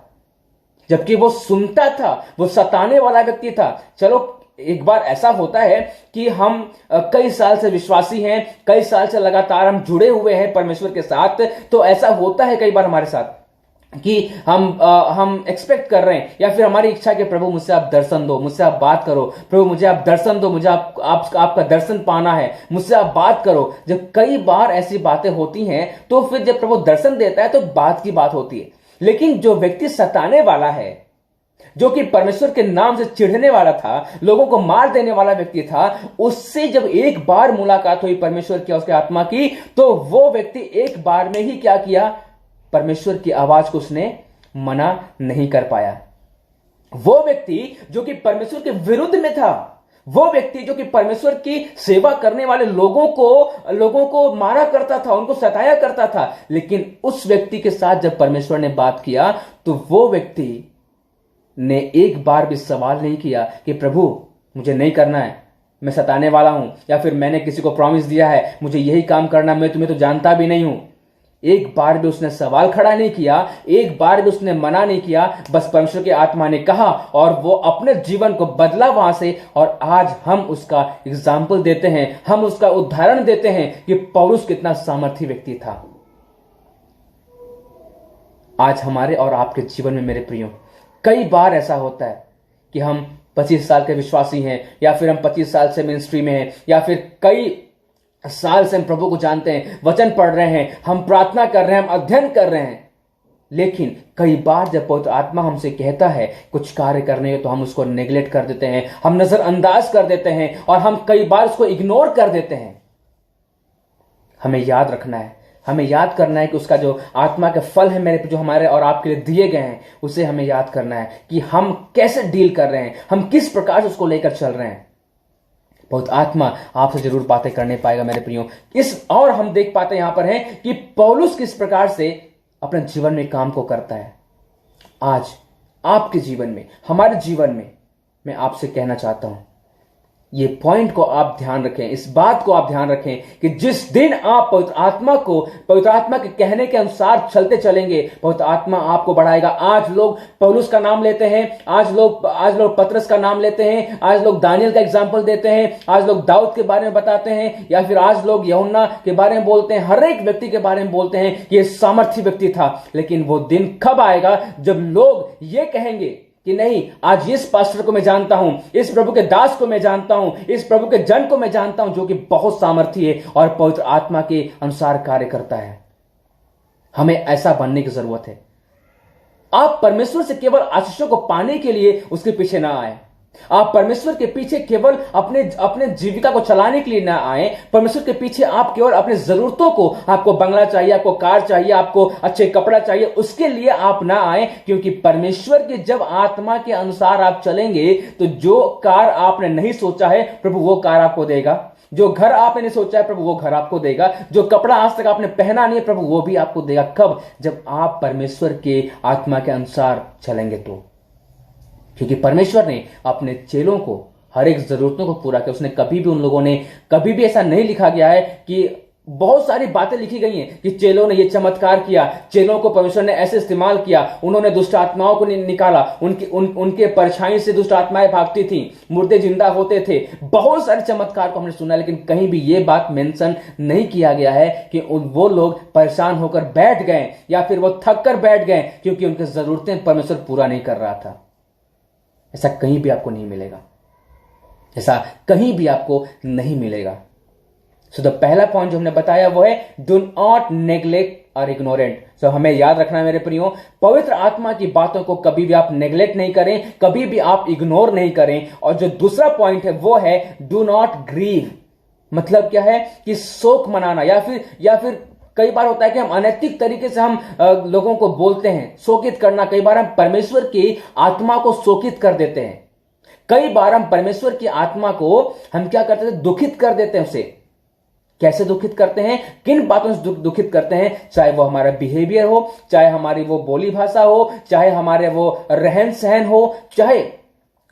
जबकि वो सुनता था, वो सताने वाला व्यक्ति था। चलो एक बार ऐसा होता है कि हम कई साल से विश्वासी हैं, कई साल से लगातार हम जुड़े हुए हैं परमेश्वर के साथ, तो ऐसा होता है कई बार हमारे साथ। कि हम एक्सपेक्ट कर रहे हैं, या फिर हमारी इच्छा कि प्रभु मुझसे आप दर्शन दो, मुझसे आप बात करो, प्रभु मुझे आप दर्शन दो, मुझे आपका दर्शन पाना है, मुझसे आप बात करो। जब कई बार ऐसी बातें होती हैं तो फिर जब प्रभु दर्शन देता है तो बात की बात होती है। लेकिन जो व्यक्ति सताने वाला है, जो कि परमेश्वर के नाम से चिढ़ने वाला था, लोगों को मार देने वाला व्यक्ति था, उससे जब एक बार मुलाकात हुई परमेश्वर की, उसके आत्मा की, तो वो व्यक्ति एक बार में ही क्या किया, परमेश्वर की आवाज को उसने मना नहीं कर पाया। वो व्यक्ति जो कि परमेश्वर के विरुद्ध में था, वो व्यक्ति जो कि परमेश्वर की सेवा करने वाले लोगों को मारा करता था, उनको सताया करता था, लेकिन उस व्यक्ति के साथ जब परमेश्वर ने बात किया तो वो व्यक्ति ने एक बार भी सवाल नहीं किया कि प्रभु मुझे नहीं करना है, मैं सताने वाला हूं, या फिर मैंने किसी को प्रॉमिस दिया है मुझे यही काम करना, मैं तुम्हें तो जानता भी नहीं हूं। एक बार भी उसने सवाल खड़ा नहीं किया, एक बार भी उसने मना नहीं किया। बस परमेश्वर की आत्मा ने कहा और वो अपने जीवन को बदला वहां से। और आज हम उसका एग्जाम्पल देते हैं, हम उसका उदाहरण देते हैं कि पौलुस कितना सामर्थी व्यक्ति था। आज हमारे और आपके जीवन में मेरे प्रियो कई बार ऐसा होता है कि हम 25 साल के विश्वासी हैं, या फिर हम 25 साल से मिनिस्ट्री में हैं, या फिर कई साल से हम प्रभु को जानते हैं, वचन पढ़ रहे हैं, हम प्रार्थना कर रहे हैं, हम अध्ययन कर रहे हैं, लेकिन कई बार जब पवित्र आत्मा हमसे कहता है कुछ कार्य करने तो हम उसको नेग्लेक्ट कर देते हैं, हम नजरअंदाज कर देते हैं, और हम कई बार उसको इग्नोर कर देते हैं। हमें याद रखना है, हमें याद करना है कि उसका जो आत्मा के फल है मेरे पे, जो हमारे और आपके लिए दिए गए हैं, उसे हमें याद करना है कि हम कैसे डील कर रहे हैं, हम किस प्रकार से उसको लेकर चल रहे हैं। बहुत आत्मा आपसे जरूर बातें करने पाएगा मेरे प्रियो। और हम देख पाते यहां पर हैं कि पौलुस किस प्रकार से अपने जीवन में काम को करता है। आज आपके जीवन में, हमारे जीवन में, मैं आपसे कहना चाहता हूं, ये पॉइंट को आप ध्यान रखें, इस बात को आप ध्यान रखें कि जिस दिन आप पवित्र आत्मा के कहने के अनुसार चलते चलेंगे, पवित्र आत्मा आपको बढ़ाएगा। आज लोग पौलुस का नाम लेते हैं, आज लोग पतरस का नाम लेते हैं, आज लोग दानियल का एग्जाम्पल देते हैं, आज लोग दाऊद के बारे में बताते हैं, या फिर आज लोग यूहन्ना के बारे में बोलते हैं, हर एक व्यक्ति के बारे में बोलते हैं कि ये सामर्थी व्यक्ति था। लेकिन वो दिन कब आएगा जब लोग ये कहेंगे कि नहीं, आज इस पास्टर को मैं जानता हूं, इस प्रभु के दास को मैं जानता हूं, इस प्रभु के जन को मैं जानता हूं, जो कि बहुत सामर्थी है और पवित्र आत्मा के अनुसार कार्य करता है। हमें ऐसा बनने की जरूरत है। आप परमेश्वर से केवल आशीषों को पाने के लिए उसके पीछे ना आए, आप परमेश्वर के पीछे केवल अपने जीविका को चलाने के लिए ना आए। परमेश्वर के पीछे आप केवल अपनी जरूरतों को, आपको बंगला चाहिए, आपको कार चाहिए, आपको अच्छे कपड़ा चाहिए, उसके लिए आप ना आए। क्योंकि परमेश्वर की जब आत्मा के अनुसार आप चलेंगे तो जो कार आपने नहीं सोचा है प्रभु वो कार आपको देगा, जो घर आपने नहीं सोचा है प्रभु वो घर आपको देगा, जो कपड़ा आज तक आपने पहना नहीं है प्रभु वो भी आपको देगा। कब? जब आप परमेश्वर के आत्मा के अनुसार चलेंगे तो। क्योंकि परमेश्वर ने अपने चेलों को हर एक जरूरतों को पूरा किया। उसने कभी भी ऐसा नहीं लिखा गया है कि बहुत सारी बातें लिखी गई हैं कि चेलों ने ये चमत्कार किया, चेलों को परमेश्वर ने ऐसे इस्तेमाल किया, उन्होंने दुष्ट आत्माओं को निकाला, उनके परछाई से दुष्ट आत्माएं भागती थी, मुर्दे जिंदा होते थे। बहुत सारे चमत्कार को हमने सुना, लेकिन कहीं भी ये बात मेंशन नहीं किया गया है कि वो लोग परेशान होकर बैठ गए या फिर वो थक कर बैठ गए क्योंकि उनकी जरूरतें परमेश्वर पूरा नहीं कर रहा था। ऐसा कहीं भी आपको नहीं मिलेगा, ऐसा कहीं भी आपको नहीं मिलेगा। सो द पहला पॉइंट जो हमने बताया वो है डू नॉट नेग्लेक्ट और इग्नोरेंट। सो हमें याद रखना है मेरे प्रियो, पवित्र आत्मा की बातों को कभी भी आप नेग्लेक्ट नहीं करें, कभी भी आप इग्नोर नहीं करें। और जो दूसरा पॉइंट है वो है डू नॉट ग्रीव। मतलब क्या है कि शोक मनाना, या फिर कई बार होता है कि हम अनैतिक तरीके से हम लोगों को बोलते हैं, शोकित करना। कई बार हम परमेश्वर की आत्मा को शोकित कर देते हैं, कई बार हम परमेश्वर की आत्मा को हम क्या करते हैं, दुखित कर देते हैं। उसे कैसे दुखित करते हैं, किन बातों से दुखित करते हैं? चाहे वो हमारा बिहेवियर हो, चाहे हमारी वो बोली भाषा हो, चाहे हमारे वो रहन सहन हो, चाहे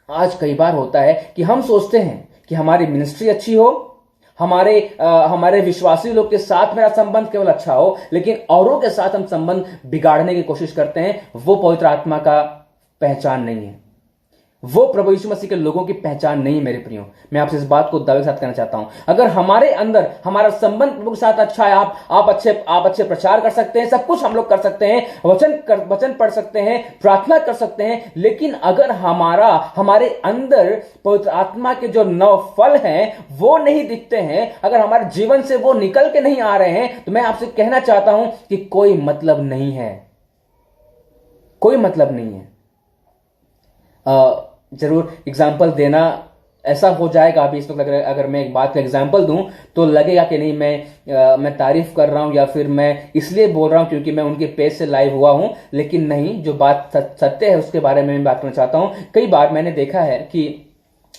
आज कई बार होता है कि हम सोचते हैं कि हमारी मिनिस्ट्री अच्छी हो, हमारे विश्वासी लोग के साथ मेरा संबंध केवल अच्छा हो, लेकिन औरों के साथ हम संबंध बिगाड़ने की कोशिश करते हैं। वो पवित्र आत्मा का पहचान नहीं है। वो प्रभु यीशु मसीह के लोगों की पहचान नहीं है मेरे प्रियो। मैं आपसे इस बात को दावे के साथ कहना चाहता हूं, अगर हमारे अंदर हमारा संबंध प्रभु के साथ अच्छा है, आप अच्छे प्रचार कर सकते हैं, सब कुछ हम लोग कर सकते हैं, वचन पढ़ सकते हैं, प्रार्थना कर सकते हैं, लेकिन अगर हमारे अंदर पवित्र आत्मा के जो 9 फल हैं वो नहीं दिखते हैं, अगर हमारे जीवन से वो निकल के नहीं आ रहे हैं, तो मैं आपसे कहना चाहता हूं कि कोई मतलब नहीं है, कोई मतलब नहीं है। जरूर एग्जाम्पल देना ऐसा हो जाएगा अभी इस वक्त, अगर मैं एक बात का एग्जाम्पल दूं तो लगेगा कि नहीं मैं तारीफ कर रहा हूं या फिर मैं इसलिए बोल रहा हूं क्योंकि मैं उनके पेज से लाइव हुआ हूं, लेकिन नहीं, जो बात सत्य है उसके बारे में मैं बात करना चाहता हूं। कई बार मैंने देखा है कि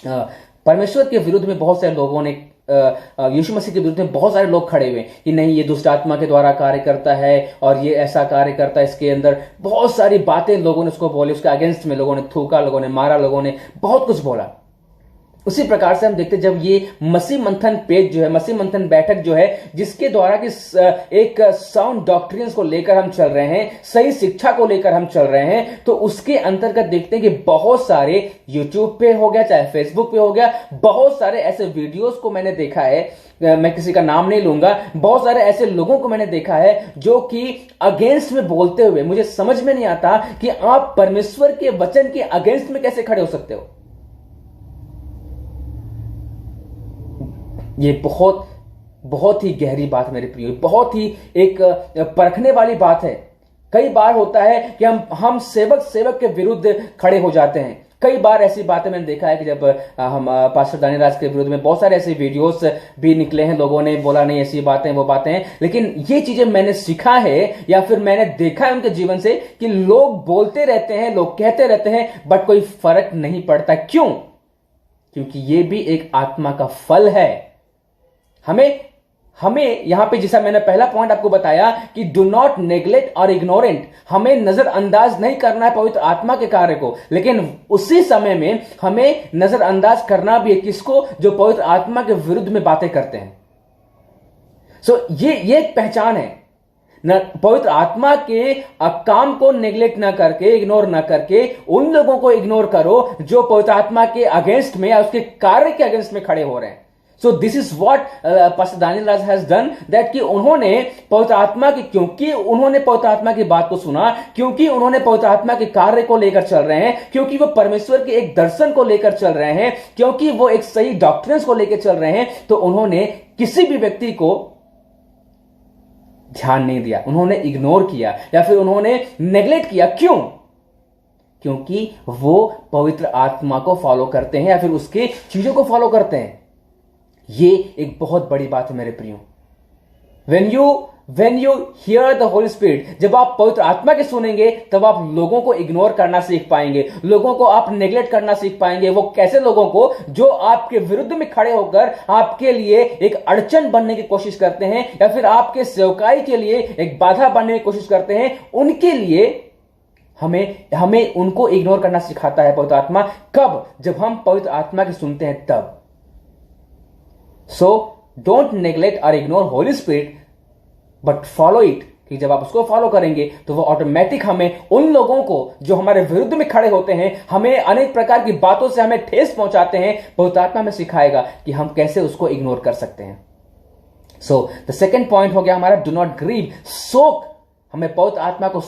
परमेश्वर के विरुद्ध में बहुत सारे लोगों ने, यीशु मसीह के विरुद्ध में बहुत सारे लोग खड़े हुए कि नहीं, ये दुष्ट आत्मा के द्वारा कार्य करता है और ये ऐसा कार्य करता है, इसके अंदर बहुत सारी बातें लोगों ने उसको बोली, उसके अगेंस्ट में लोगों ने थूका, लोगों ने मारा, लोगों ने बहुत कुछ बोला। उसी प्रकार से हम देखते जब ये मसीह मंथन पेज जो है, मसीह मंथन बैठक जो है, जिसके द्वारा कि एक साउंड डॉक्ट्रिन्स को लेकर हम चल रहे हैं, सही शिक्षा को लेकर हम चल रहे हैं, तो उसके अंतर्गत देखते हैं कि बहुत सारे यूट्यूब पे हो गया, चाहे फेसबुक पे हो गया, बहुत सारे ऐसे वीडियोस को मैंने देखा है, मैं किसी का नाम नहीं लूंगा, बहुत सारे ऐसे लोगों को मैंने देखा है जो कि अगेंस्ट में बोलते हुए, मुझे समझ में नहीं आता कि आप परमेश्वर के वचन के अगेंस्ट में कैसे खड़े हो सकते हो। ये बहुत ही गहरी बात मेरे प्रियो, बहुत ही एक परखने वाली बात है। कई बार होता है कि हम सेवक के विरुद्ध खड़े हो जाते हैं। कई बार ऐसी बातें मैंने देखा है कि जब हम पास्टर दानियल राज के विरुद्ध में बहुत सारे ऐसे वीडियोस भी निकले हैं, लोगों ने बोला नहीं ऐसी बातें वो बातें हैं, लेकिन ये चीजें मैंने सीखा है या फिर मैंने देखा है उनके जीवन से कि लोग बोलते रहते हैं, लोग कहते रहते हैं, बट कोई फर्क नहीं पड़ता। क्यों? क्योंकि ये भी एक आत्मा का फल है। हमें यहां पे, जैसा मैंने पहला पॉइंट आपको बताया कि डू नॉट नेग्लेक्ट और इग्नोरेंट, हमें नजरअंदाज नहीं करना है पवित्र आत्मा के कार्य को, लेकिन उसी समय में हमें नजरअंदाज करना भी है किसको? जो पवित्र आत्मा के विरुद्ध में बातें करते हैं। ये एक पहचान है। पवित्र आत्मा के काम को नेग्लेक्ट ना करके, इग्नोर ना करके, उन लोगों को इग्नोर करो जो पवित्र आत्मा के अगेंस्ट में या उसके कार्य के अगेंस्ट में खड़े हो रहे हैं। So this is what pastor Daniel Raj has done, that कि उन्होंने पवित्र आत्मा की, क्योंकि उन्होंने पवित्र आत्मा की बात को सुना, क्योंकि उन्होंने पवित्र आत्मा के कार्य को लेकर चल रहे हैं, क्योंकि वो परमेश्वर के एक दर्शन को लेकर चल रहे हैं, क्योंकि वो एक सही डॉक्ट्रिन्स को लेकर चल रहे हैं, तो उन्होंने किसी भी व्यक्ति को ध्यान नहीं दिया, उन्होंने इग्नोर किया या फिर उन्होंने नेग्लेक्ट किया। क्यों? क्योंकि वो पवित्र आत्मा को फॉलो करते हैं या फिर उसके चीजों को फॉलो करते हैं। ये एक बहुत बड़ी बात है मेरे प्रियो। when you hear the Holy Spirit, जब आप पवित्र आत्मा के सुनेंगे तब आप लोगों को इग्नोर करना सीख पाएंगे, लोगों को आप नेग्लेक्ट करना सीख पाएंगे। वो कैसे लोगों को? जो आपके विरुद्ध में खड़े होकर आपके लिए एक अड़चन बनने की कोशिश करते हैं या फिर आपके सेवकाई के लिए एक बाधा बनने की कोशिश करते हैं, उनके लिए हमें उनको इग्नोर करना सिखाता है पवित्र आत्मा। कब? जब हम पवित्र आत्मा के सुनते हैं तब। So don't neglect or ignore Holy Spirit, but follow it, कि जब आप उसको फॉलो करेंगे तो वो ऑटोमेटिक हमें उन लोगों को जो हमारे विरुद्ध में खड़े होते हैं, हमें अनेक प्रकार की बातों से हमें ठेस पहुंचाते हैं, पवित्र आत्मा हमें सिखाएगा कि हम कैसे उसको इग्नोर कर सकते हैं। सो द सेकेंड पॉइंट हो गया हमारा, डू नॉट ग्रीव। हमें पवित्र आत्मा को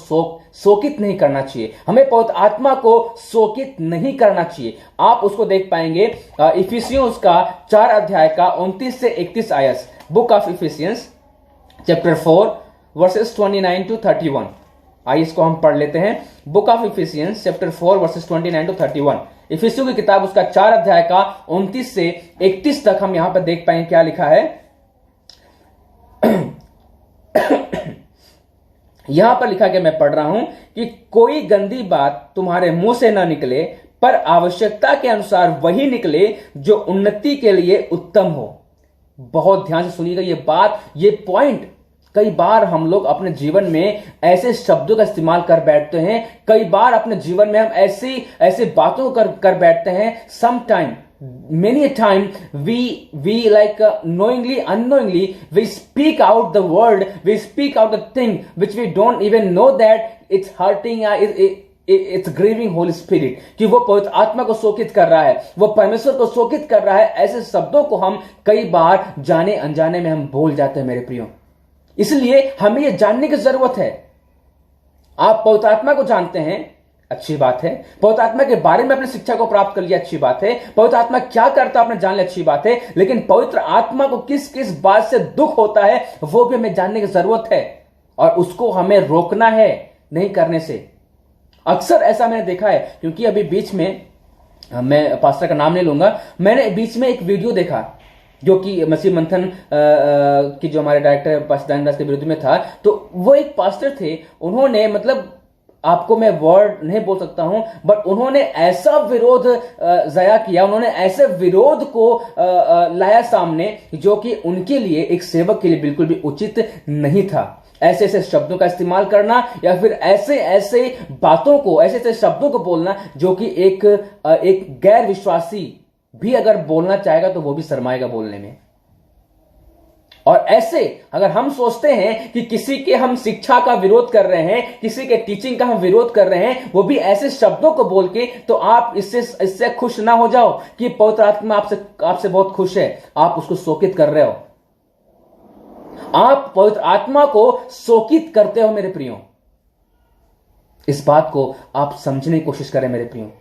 शोकित नहीं करना चाहिए, हमें पवित्र आत्मा को शोकित नहीं करना चाहिए। आप उसको देख पाएंगे इफिसियंस का 4 अध्याय का 29 से 31 आयत, book of Ephesians chapter 4 versus 29 to 31। आइए इसको हम पढ़ लेते हैं। Book of Ephesians chapter 4 versus 29 to 31। इफिसियों की किताब उसका 4 अध्याय का 29 से 31 तक हम यहां पर देख पाएंगे क्या लिखा है। यहां पर लिखा कि मैं पढ़ रहा हूं कि कोई गंदी बात तुम्हारे मुंह से ना निकले, पर आवश्यकता के अनुसार वही निकले जो उन्नति के लिए उत्तम हो। बहुत ध्यान से सुनिएगा ये बात, ये पॉइंट। कई बार हम लोग अपने जीवन में ऐसे शब्दों का इस्तेमाल कर बैठते हैं, कई बार अपने जीवन में हम ऐसी बातों कर बैठते हैं। Sometime, many a time we like knowingly unknowingly we speak out the word, we speak out the thing which we don't even know that it's hurting, it's grieving Holi spirit, कि वो पवित्र आत्मा को शोकित कर रहा है, वो परमेश्वर को शोकित कर रहा है। ऐसे शब्दों को हम कई बार जाने अनजाने में हम बोल जाते हैं मेरे प्रियो। इसलिए हमें यह जानने की जरूरत है। आप पवित्र आत्मा को जानते हैं, अच्छी बात है। पवित्र आत्मा के बारे में अपनी शिक्षा को प्राप्त कर लिया, अच्छी बात है। पवित्र आत्मा क्या करता है आपने जान लिया, अच्छी बात है। लेकिन पवित्र आत्मा को किस किस बात से दुख होता है वो भी हमें जानने की जरूरत है, और उसको हमें रोकना है नहीं करने से। अक्सर ऐसा मैंने देखा है, क्योंकि अभी बीच में, मैं पास्टर का नाम नहीं लूंगा, मैंने बीच में एक वीडियो देखा जो कि मसीह मंथन की जो हमारे डायरेक्टर पास्टर दास के विरुद्ध में था। तो वो एक पास्टर थे, उन्होंने, मतलब आपको मैं वर्ड नहीं बोल सकता हूं, बट उन्होंने ऐसा विरोध जाया किया, उन्होंने ऐसे विरोध को लाया सामने जो कि उनके लिए, एक सेवक के लिए बिल्कुल भी उचित नहीं था। ऐसे ऐसे शब्दों का इस्तेमाल करना, या फिर ऐसे ऐसे बातों को, ऐसे ऐसे शब्दों को बोलना जो कि एक गैर विश्वासी भी अगर बोलना चाहेगा तो वो भी शर्माएगा बोलने में। और ऐसे अगर हम सोचते हैं कि किसी के हम शिक्षा का विरोध कर रहे हैं, किसी के टीचिंग का हम विरोध कर रहे हैं, वो भी ऐसे शब्दों को बोल के, तो आप इससे खुश ना हो जाओ कि पवित्र आत्मा आपसे बहुत खुश है। आप उसको शोकित कर रहे हो, आप पवित्र आत्मा को शोकित करते हो मेरे प्रियो। इस बात को आप समझने की कोशिश करें मेरे प्रियो।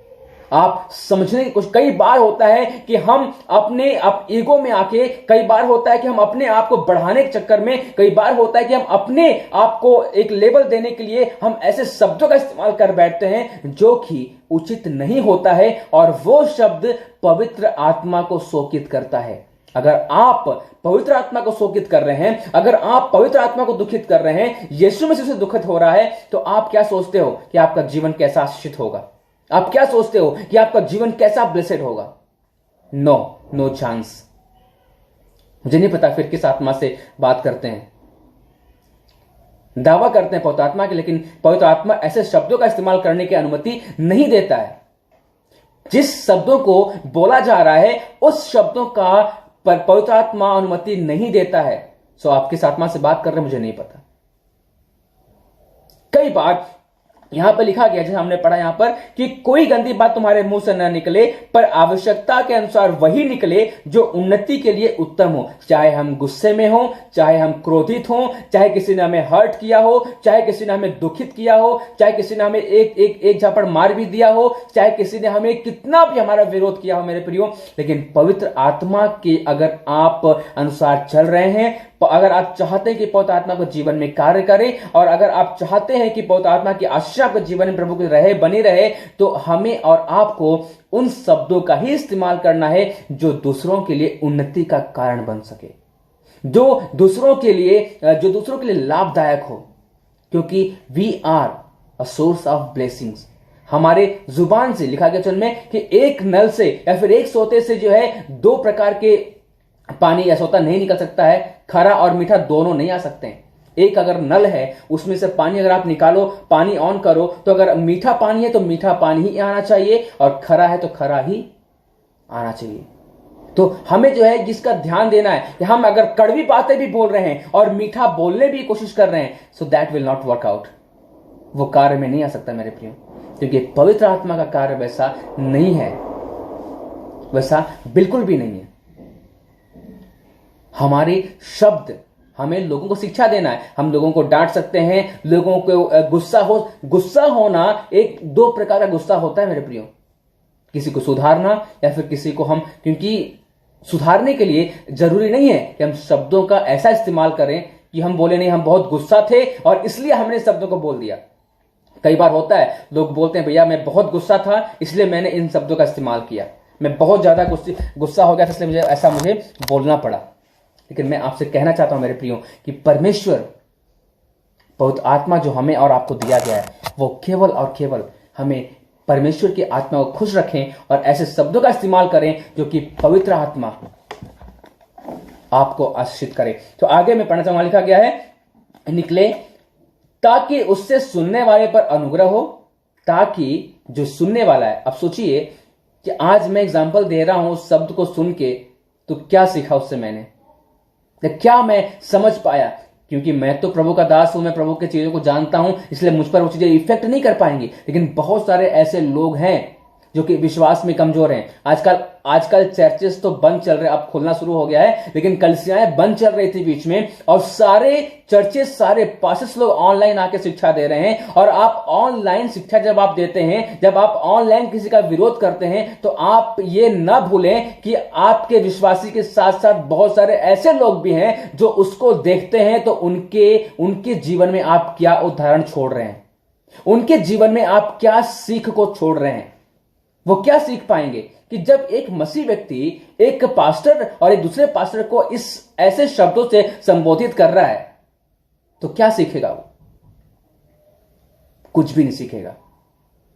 आप समझने की कोशिश, कई बार होता है कि हम अपने ईगो में आके, कई बार होता है कि हम अपने आप को बढ़ाने के चक्कर में, कई बार होता है कि हम अपने आप को एक लेवल देने के लिए हम ऐसे शब्दों का इस्तेमाल कर बैठते हैं जो कि उचित नहीं होता है, और वो शब्द पवित्र आत्मा को शोकित करता है। अगर आप पवित्र आत्मा को शोकित कर रहे हैं, अगर आप पवित्र आत्मा को दुखित कर रहे हैं, यीशु मसीह से दुखित हो रहा है, तो आप क्या सोचते हो कि आपका जीवन कैसा आशीषित होगा? आप क्या सोचते हो कि आपका जीवन कैसा ब्लेसेड होगा? No chance. मुझे नहीं पता फिर किस आत्मा से बात करते हैं, दावा करते हैं पवित्र आत्मा के, लेकिन पवित्र आत्मा ऐसे शब्दों का इस्तेमाल करने की अनुमति नहीं देता है। जिस शब्दों को बोला जा रहा है उस शब्दों का पवित्र आत्मा अनुमति नहीं देता है। सो आप किस आत्मा से बात कर रहे हैं मुझे नहीं पता। कई बार यहां पर लिखा गया, जैसे हमने पढ़ा यहां पर, कि कोई गंदी बात तुम्हारे मुंह से न निकले, पर आवश्यकता के अनुसार वही निकले जो उन्नति के लिए उत्तम हो। चाहे हम गुस्से में हो, चाहे हम क्रोधित हो, चाहे किसी ने हमें हर्ट किया हो, चाहे किसी ने हमें दुखित किया हो, चाहे किसी ने हमें एक झापड़ मार भी दिया हो, चाहे किसी ने हमें कितना भी हमारा विरोध किया हो मेरे प्रियो, लेकिन पवित्र आत्मा के अगर आप अनुसार चल रहे हैं, अगर आप चाहते हैं कि पवित्र आत्मा को जीवन में कार्य करे, और अगर आप चाहते हैं कि पवित्र आत्मा की आशीष आपके जीवन में प्रभु की रहे, बनी रहे, तो हमें और आपको उन शब्दों का ही इस्तेमाल करना है जो दूसरों के लिए उन्नति का कारण बन सके, जो दूसरों के लिए लाभदायक हो। क्योंकि we are a source of blessings. हमारे जुबान से लिखा गया वचन में कि एक नल से या फिर एक सोते से जो है दो प्रकार के पानी या सोता नहीं निकल सकता है, खरा और मीठा दोनों नहीं आ सकते हैं। एक अगर नल है, उसमें से पानी अगर आप निकालो, पानी ऑन करो, तो अगर मीठा पानी है तो मीठा पानी ही आना चाहिए, और खरा है तो खरा ही आना चाहिए। तो हमें जो है जिसका ध्यान देना है कि हम अगर कड़वी बातें भी बोल रहे हैं और मीठा बोलने भी कोशिश कर रहे हैं, so that will not work out. वो कार्य में नहीं आ सकता मेरे प्रियो, क्योंकि पवित्र आत्मा का कार्य वैसा नहीं है, वैसा बिल्कुल भी नहीं है। हमारे शब्द हमें लोगों को शिक्षा देना है। हम लोगों को डांट सकते हैं, लोगों को गुस्सा होना एक दो प्रकार का गुस्सा होता है मेरे प्रियो। किसी को सुधारना या फिर किसी को हम, क्योंकि सुधारने के लिए जरूरी नहीं है कि हम शब्दों का ऐसा इस्तेमाल करें कि हम बोले नहीं हम बहुत गुस्सा थे और इसलिए हमने शब्दों को बोल दिया। कई बार होता है लोग बोलते हैं भैया मैं बहुत गुस्सा था इसलिए मैंने इन शब्दों का इस्तेमाल किया, मैं बहुत ज्यादा गुस्सा हो गया था इसलिए मुझे बोलना पड़ा। लेकिन मैं आपसे कहना चाहता हूं मेरे प्रियो कि परमेश्वर पवित्र आत्मा जो हमें और आपको दिया गया है वो केवल और केवल हमें परमेश्वर की आत्मा को खुश रखें और ऐसे शब्दों का इस्तेमाल करें जो कि पवित्र आत्मा आपको आशीषित करे। तो आगे मैं पढ़ना चाहूंगा, लिखा गया है निकले ताकि उससे सुनने वाले पर अनुग्रह हो, ताकि जो सुनने वाला है। अब सोचिए कि आज मैं एग्जाम्पल दे रहा हूं उस शब्द को सुन के, तो क्या सीखा उससे मैंने, क्या मैं समझ पाया, क्योंकि मैं तो प्रभु का दास हूं, मैं प्रभु के चीजों को जानता हूं, इसलिए मुझ पर वो चीजें इफेक्ट नहीं कर पाएंगी। लेकिन बहुत सारे ऐसे लोग हैं जो कि विश्वास में कमजोर हैं। आजकल चर्चेस तो बंद चल रहे हैं, अब खुलना शुरू हो गया है, लेकिन कलीसियाएं बंद चल रही थी बीच में, और सारे चर्चेस, सारे पास्टर्स लोग ऑनलाइन आके शिक्षा दे रहे हैं। और आप ऑनलाइन शिक्षा जब आप देते हैं, जब आप ऑनलाइन किसी का विरोध करते हैं, तो आप ये ना भूलें कि आपके विश्वासी के साथ साथ बहुत सारे ऐसे लोग भी हैं जो उसको देखते हैं, तो उनके जीवन में आप क्या उदाहरण छोड़ रहे हैं, उनके जीवन में आप क्या सीख को छोड़ रहे हैं। वो क्या सीख पाएंगे कि जब एक मसीह व्यक्ति एक पास्टर और एक दूसरे पास्टर को इस ऐसे शब्दों से संबोधित कर रहा है, तो क्या सीखेगा वो? कुछ भी नहीं सीखेगा।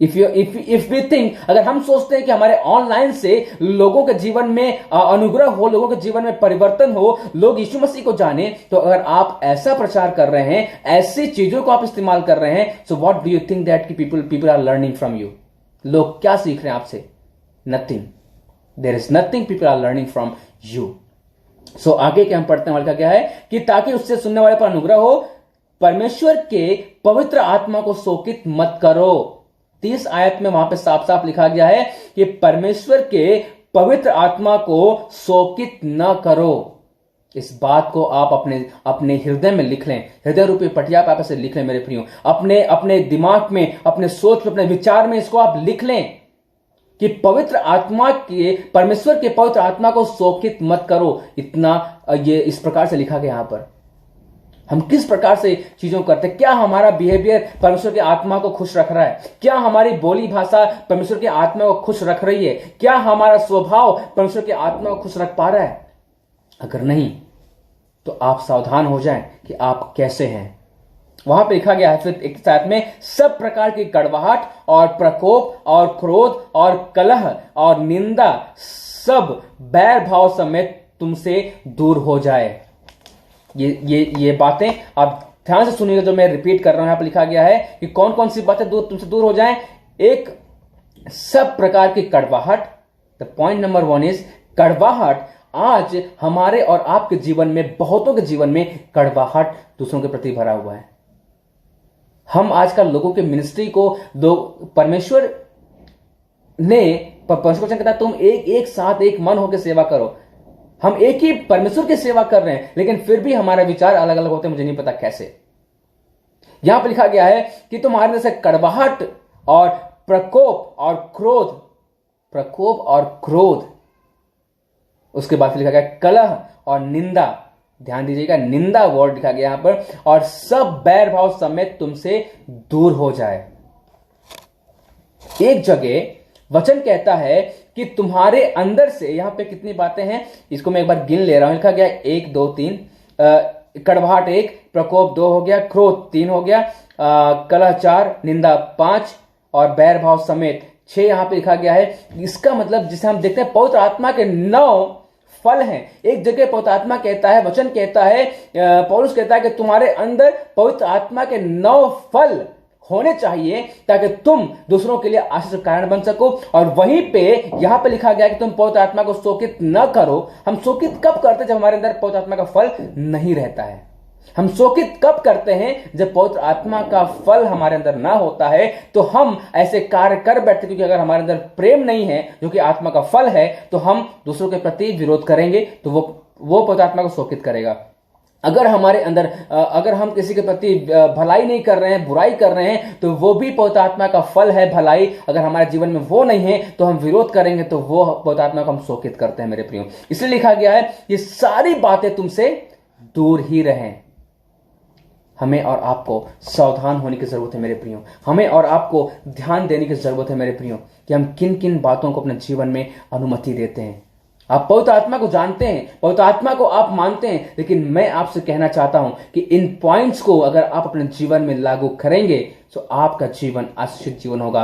इफ वी थिंक, अगर हम सोचते हैं कि हमारे ऑनलाइन से लोगों के जीवन में अनुग्रह हो, लोगों के जीवन में परिवर्तन हो, लोग यीशु मसीह को जाने, तो अगर आप ऐसा प्रचार कर रहे हैं, ऐसी चीजों को आप इस्तेमाल कर रहे हैं, so what do you think that कि people are learning from you? लोग क्या सीख रहे हैं आपसे? Nothing. There is nothing people are learning from you. So आगे के हम पढ़ते हैं, वाले का क्या है कि ताकि उससे सुनने वाले पर अनुग्रह हो, परमेश्वर के पवित्र आत्मा को शोकित मत करो। 30 आयत में वहां पे साफ साफ लिखा गया है कि परमेश्वर के पवित्र आत्मा को शोकित न करो। इस बात को आप अपने हृदय में लिख लें, हृदय रूपी पटिया पे से लिख लें मेरे प्रियो, अपने दिमाग में, अपने सोच में, अपने विचार में इसको आप लिख लें कि पवित्र आत्मा के, परमेश्वर के पवित्र आत्मा को शोकित मत करो। इतना ये इस प्रकार से लिखा गया। यहां पर हम किस प्रकार से चीजों करते हैं? क्या हमारा बिहेवियर परमेश्वर के आत्मा को खुश रख रहा है? क्या हमारी बोली भाषा परमेश्वर के आत्मा को खुश रख रही है? क्या हमारा स्वभाव परमेश्वर के आत्मा को खुश रख पा रहा है? अगर नहीं, तो आप सावधान हो जाएं कि आप कैसे हैं। वहां पे लिखा गया है फिर एक साथ में, सब प्रकार की कड़वाहट और प्रकोप और क्रोध और कलह और निंदा सब बैर भाव समेत तुमसे दूर हो जाए। ये बातें आप ध्यान से सुनिएगा जो मैं रिपीट कर रहा हूं। यहां पर लिखा गया है कि कौन कौन सी बातें तुमसे दूर हो जाएं। एक, सब प्रकार की कड़वाहट। द पॉइंट नंबर 1 इज कड़वाहट। आज हमारे और आपके जीवन में, बहुतों के जीवन में कड़वाहट दूसरों के प्रति भरा हुआ है। हम आजकल लोगों के मिनिस्ट्री को, परमेश्वर कहता है तुम एक साथ एक मन होकर सेवा करो। हम एक ही परमेश्वर की सेवा कर रहे हैं, लेकिन फिर भी हमारे विचार अलग अलग होते हैं, मुझे नहीं पता कैसे। यहां पर लिखा गया है कि तुम्हारे अंदर से कड़वाहट और प्रकोप और क्रोध, उसके बाद लिखा गया कलह और निंदा। ध्यान दीजिएगा, निंदा वर्ड लिखा गया यहां पर, और सब बैर भाव समेत तुमसे दूर हो जाए। एक जगह वचन कहता है कि तुम्हारे अंदर से, यहां पे कितनी बातें हैं इसको मैं एक बार गिन ले रहा हूं। लिखा गया 1 2 3, कड़वाहट 1, प्रकोप 2 हो गया, क्रोध 3 हो गया, कलह 4, निंदा 5 और बैर भाव समेत 6 यहां पे लिखा गया है। इसका मतलब जिसे हम देखते हैं पवित्र आत्मा के 9 फल हैं। एक जगह पवित्र आत्मा कहता है, वचन कहता है, पौलुस कहता है कि तुम्हारे अंदर पवित्र आत्मा के 9 फल होने चाहिए ताकि तुम दूसरों के लिए आशीष का कारण बन सको। और वहीं पे यहां पे लिखा गया कि तुम पवित्र आत्मा को शोकित न करो। हम शोकित कब करते हैं? जब हमारे अंदर पवित्र आत्मा का फल नहीं रहता है। हम शोकित कब करते हैं? जब पवित्र आत्मा का फल हमारे अंदर ना होता है, तो हम ऐसे कार्य कर बैठते, क्योंकि अगर हमारे अंदर प्रेम नहीं है जो कि आत्मा का फल है, तो हम दूसरों के प्रति विरोध करेंगे, तो वो पवित्र आत्मा को शोकित करेगा। अगर हमारे अंदर, अगर हम किसी के प्रति भलाई नहीं कर रहे हैं, बुराई कर रहे हैं, तो वो भी पवित्र आत्मा का फल है, भलाई। अगर हमारे जीवन में वो नहीं है तो हम विरोध करेंगे, तो वो पवित्र आत्मा को हम शोकित करते हैं मेरे प्रियो। इसलिए लिखा गया है ये सारी बातें तुमसे दूर ही रहें। हमें और आपको सावधान होने की जरूरत है मेरे प्रियो। हमें और आपको ध्यान देने की जरूरत है मेरे प्रियो कि हम किन किन बातों को अपने जीवन में अनुमति देते हैं। आप पवित्र आत्मा को जानते हैं, पवित्र आत्मा को आप मानते हैं, लेकिन मैं आपसे कहना चाहता हूं कि इन पॉइंट्स को अगर आप अपने जीवन में लागू करेंगे तो आपका जीवन आशीषित जीवन होगा।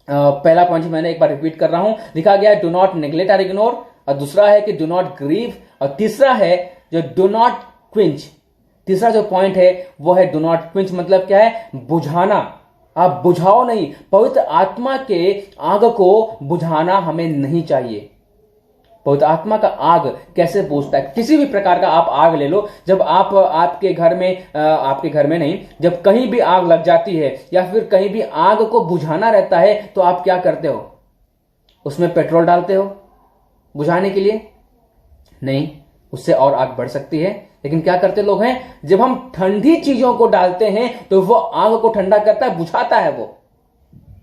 पहला पॉइंट मैंने एक बार रिपीट कर रहा हूं, लिखा गया है डू नॉट नेग्लेक्ट और इग्नोर, और दूसरा है कि डू नॉट ग्रीव, और तीसरा है जो डू नॉट क्विंच। तीसरा जो पॉइंट है वो है डू नॉट क्विंच, मतलब क्या है? बुझाना। आप बुझाओ नहीं, पवित्र आत्मा के आग को बुझाना हमें नहीं चाहिए। पवित्र आत्मा का आग कैसे बुझता है? किसी भी प्रकार का आप आग ले लो, जब आप आपके घर में नहीं, जब कहीं भी आग लग जाती है या फिर कहीं भी आग को बुझाना रहता है तो आप क्या करते हो? उसमें पेट्रोल डालते हो बुझाने के लिए? नहीं, उससे और आग बढ़ सकती है। लेकिन क्या करते लोग हैं, जब हम ठंडी चीजों को डालते हैं तो वो आग को ठंडा करता है, बुझाता है वो।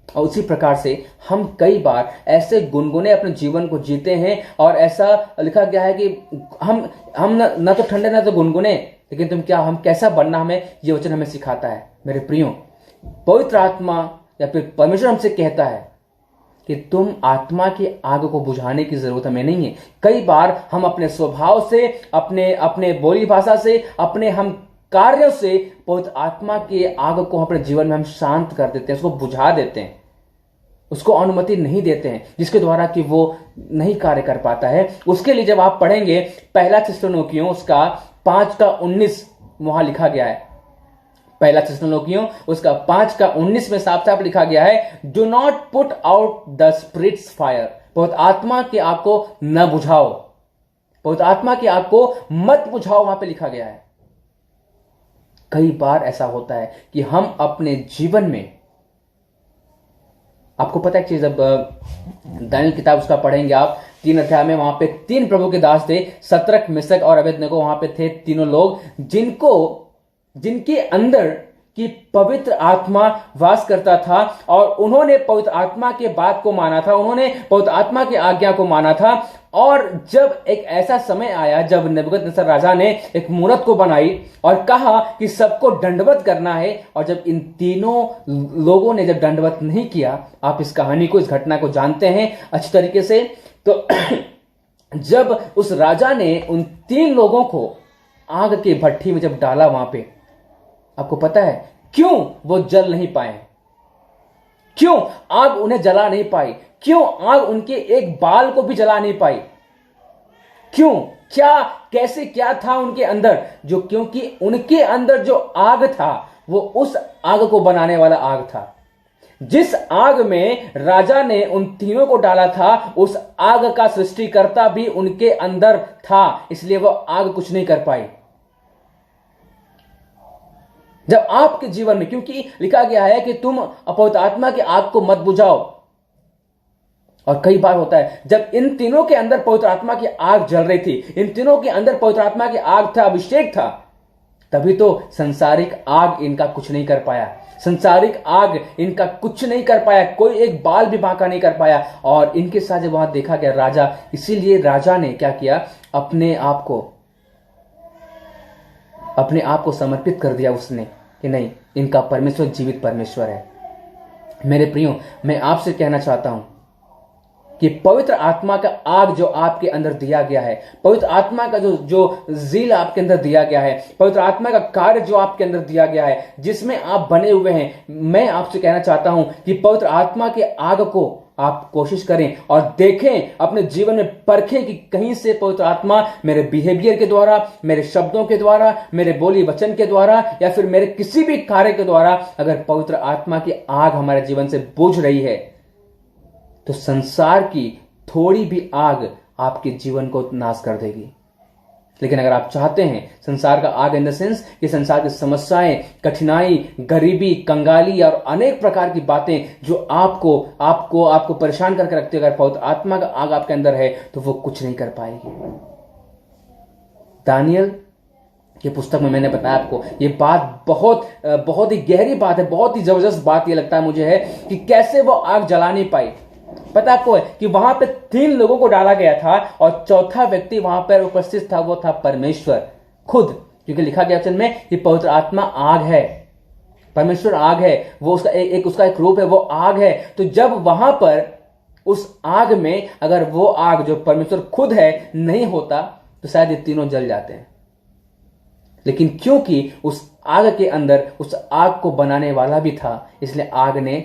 और उसी प्रकार से हम कई बार ऐसे गुनगुने अपने जीवन को जीते हैं, और ऐसा लिखा गया है कि हम न तो ठंडे न तो गुनगुने, लेकिन हम कैसा बनना हमें ये वचन हमें सिखाता है। मेरे प्रियो, पवित्र आत्मा या फिर परमेश्वर हमसे कहता है कि तुम आत्मा की आग को बुझाने की जरूरत हमें नहीं है। कई बार हम अपने स्वभाव से, अपने बोली भाषा से, अपने हम कार्यों से पवित्र आत्मा की आग को अपने जीवन में हम शांत कर देते हैं, उसको बुझा देते हैं, उसको अनुमति नहीं देते हैं, जिसके द्वारा कि वो नहीं कार्य कर पाता है। उसके लिए जब आप पढ़ेंगे पहला थिस्सलुनीकियों उसका 5:19 वहां लिखा गया है। पहला थिस्सलुनीकियों उसका 5:19 में साफ साफ लिखा गया है, do not put out the spirit's fire. पवित्र आत्मा की आग को न बुझाओ, पवित्र आत्मा की आग को मत बुझाओ, वहां पे लिखा गया है। कई बार ऐसा होता है कि हम अपने जीवन में, आपको पता है कि जब दानियल किताब उसका पढ़ेंगे आप 3 अध्याय में, वहां पे 3 प्रभु के दास थे, शद्रक, मेशक और अबेदनगो। वहां पे थे तीनों लोग जिनके अंदर की पवित्र आत्मा वास करता था, और उन्होंने पवित्र आत्मा के बात को माना था, उन्होंने पवित्र आत्मा की आज्ञा को माना था। और जब एक ऐसा समय आया जब नबूकदनेस्सर राजा ने एक मूरत को बनाई और कहा कि सबको दंडवत करना है, और जब इन तीनों लोगों ने जब दंडवत नहीं किया, आप इस कहानी को, इस घटना को जानते हैं अच्छी तरीके से, तो जब उस राजा ने उन 3 लोगों को आग की भट्ठी में जब डाला, वहां पे आपको पता है क्यों वो जल नहीं पाए? क्यों आग उन्हें जला नहीं पाई? क्यों आग उनके एक बाल को भी जला नहीं पाई? क्यों? क्या था उनके अंदर जो, क्योंकि उनके अंदर जो आग था वो उस आग को बनाने वाला आग था। जिस आग में राजा ने उन तीनों को डाला था, उस आग का सृष्टिकर्ता भी उनके अंदर था, इसलिए वो आग कुछ नहीं कर पाई। जब आपके जीवन में, क्योंकि लिखा गया है कि तुम पवित्र आत्मा की आग को मत बुझाओ, और कई बार होता है जब इन तीनों के अंदर पवित्र आत्मा की आग जल रही थी, इन तीनों के अंदर पवित्र आत्मा की आग था, अभिषेक था, तभी तो संसारिक आग इनका कुछ नहीं कर पाया, संसारिक आग इनका कुछ नहीं कर पाया, कोई एक बाल भी बांका नहीं कर पाया। और इनके साथ जब वहां देखा गया राजा, इसीलिए राजा ने क्या किया, अपने आप को समर्पित कर दिया उसने, कि नहीं, इनका परमेश्वर जीवित परमेश्वर है। मेरे प्रियो, मैं आपसे कहना चाहता हूं कि पवित्र आत्मा का आग जो आपके अंदर दिया गया है, पवित्र आत्मा का जो ज़ील आपके अंदर दिया गया है, पवित्र आत्मा का कार्य जो आपके अंदर दिया गया है, जिसमें आप बने हुए हैं, मैं आपसे कहना चाहता हूं कि पवित्र आत्मा के आग को आप कोशिश करें और देखें, अपने जीवन में परखें कि कहीं से पवित्र आत्मा मेरे बिहेवियर के द्वारा, मेरे शब्दों के द्वारा, मेरे बोली वचन के द्वारा, या फिर मेरे किसी भी कार्य के द्वारा अगर पवित्र आत्मा की आग हमारे जीवन से बुझ रही है, तो संसार की थोड़ी भी आग आपके जीवन को नाश कर देगी। लेकिन अगर आप चाहते हैं संसार का आग इन द सेंस कि संसार की समस्याएं, कठिनाई, गरीबी, कंगाली और अनेक प्रकार की बातें जो आपको परेशान करके रखती है, अगर पवित्र आत्मा का आग आपके अंदर है तो वो कुछ नहीं कर पाएगी। दानियल की पुस्तक में मैंने बताया आपको, ये बात बहुत ही गहरी बात है, बहुत ही जबरदस्त बात ये लगता है मुझे है कि कैसे वो आग जला नहीं पाई। पता आपको है कि वहां पे 3 लोगों को डाला गया था और चौथा व्यक्ति वहां पर उपस्थित था, वो था परमेश्वर खुद, क्योंकि लिखा गया वचन में कि पवित्र आत्मा आग है, परमेश्वर आग है, वो उसका एक रूप है, वो आग है। तो जब वहां पर उस आग में अगर वो आग जो परमेश्वर खुद है नहीं होता तो शायद ये तीनों जल जाते हैं। लेकिन क्योंकि उस आग के अंदर उस आग को बनाने वाला भी था, इसलिए आग ने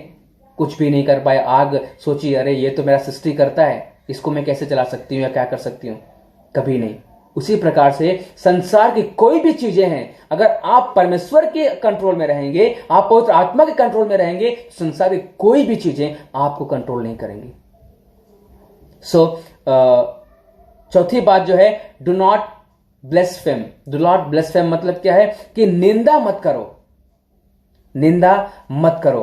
कुछ भी नहीं कर पाया। आग सोची, अरे ये तो मेरा सृष्टि करता है, इसको मैं कैसे चला सकती हूँ या क्या कर सकती हूँ, कभी नहीं। उसी प्रकार से संसार की कोई भी चीजें हैं, अगर आप परमेश्वर के कंट्रोल में रहेंगे, आप पवित्र आत्मा के कंट्रोल में रहेंगे, संसार की कोई भी चीजें आपको कंट्रोल नहीं करेंगी। चौथी बात जो है, डू नॉट ब्लेस्फेम। डू नॉट ब्लेस्फेम मतलब क्या है कि निंदा मत करो, निंदा मत करो।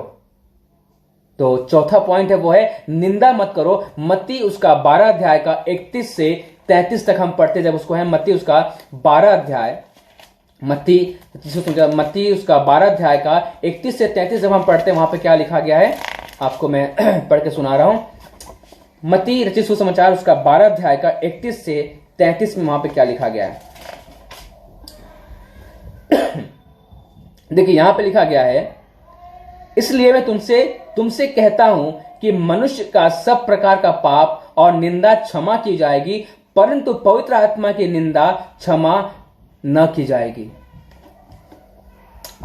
तो चौथा पॉइंट है वो है निंदा मत करो। मत्ती उसका 12 अध्याय का 31 से 33 तक हम पढ़ते जब उसको है, मत्ती उसका 12 अध्याय, मत्ती उसका 12 अध्याय का 31 से 33 जब हम पढ़ते हैं, वहां पे क्या लिखा गया है आपको मैं पढ़ के सुना रहा हूं। मत्ती रचित सुसमाचार उसका 12 अध्याय का 31 से 33 में वहां पे क्या लिखा गया है। देखिए यहां पे लिखा गया है, इसलिए मैं तुमसे कहता हूं कि मनुष्य का सब प्रकार का पाप और निंदा क्षमा की जाएगी, परंतु पवित्र आत्मा की निंदा क्षमा न की जाएगी।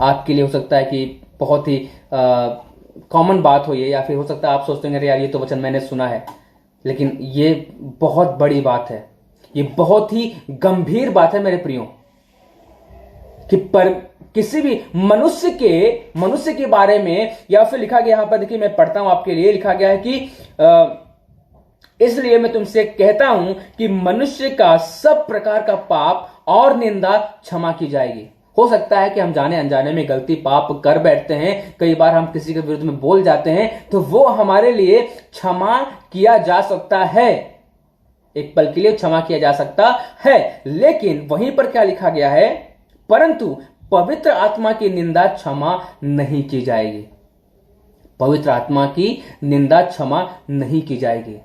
आपके लिए हो सकता है कि बहुत ही कॉमन बात हो ये, या फिर हो सकता है आप सोचते हैं यार ये तो वचन मैंने सुना है, लेकिन ये बहुत बड़ी बात है, ये बहुत ही गंभीर बात है मेरे प्रियो, कि पर किसी भी मनुष्य के बारे में, या फिर लिखा गया यहां पर, देखिए मैं पढ़ता हूं आपके लिए, लिखा गया है कि इसलिए मैं तुमसे कहता हूं कि मनुष्य का सब प्रकार का पाप और निंदा क्षमा की जाएगी। हो सकता है कि हम जाने अनजाने में गलती पाप कर बैठते हैं, कई बार हम किसी के विरुद्ध में बोल जाते हैं, तो वो हमारे लिए क्षमा किया जा सकता है, एक पल के लिए क्षमा किया जा सकता है। लेकिन वहीं पर क्या लिखा गया है, परंतु पवित्र आत्मा की निंदा क्षमा नहीं की जाएगी। पवित्र आत्मा की निंदा क्षमा नहीं की जाएगी।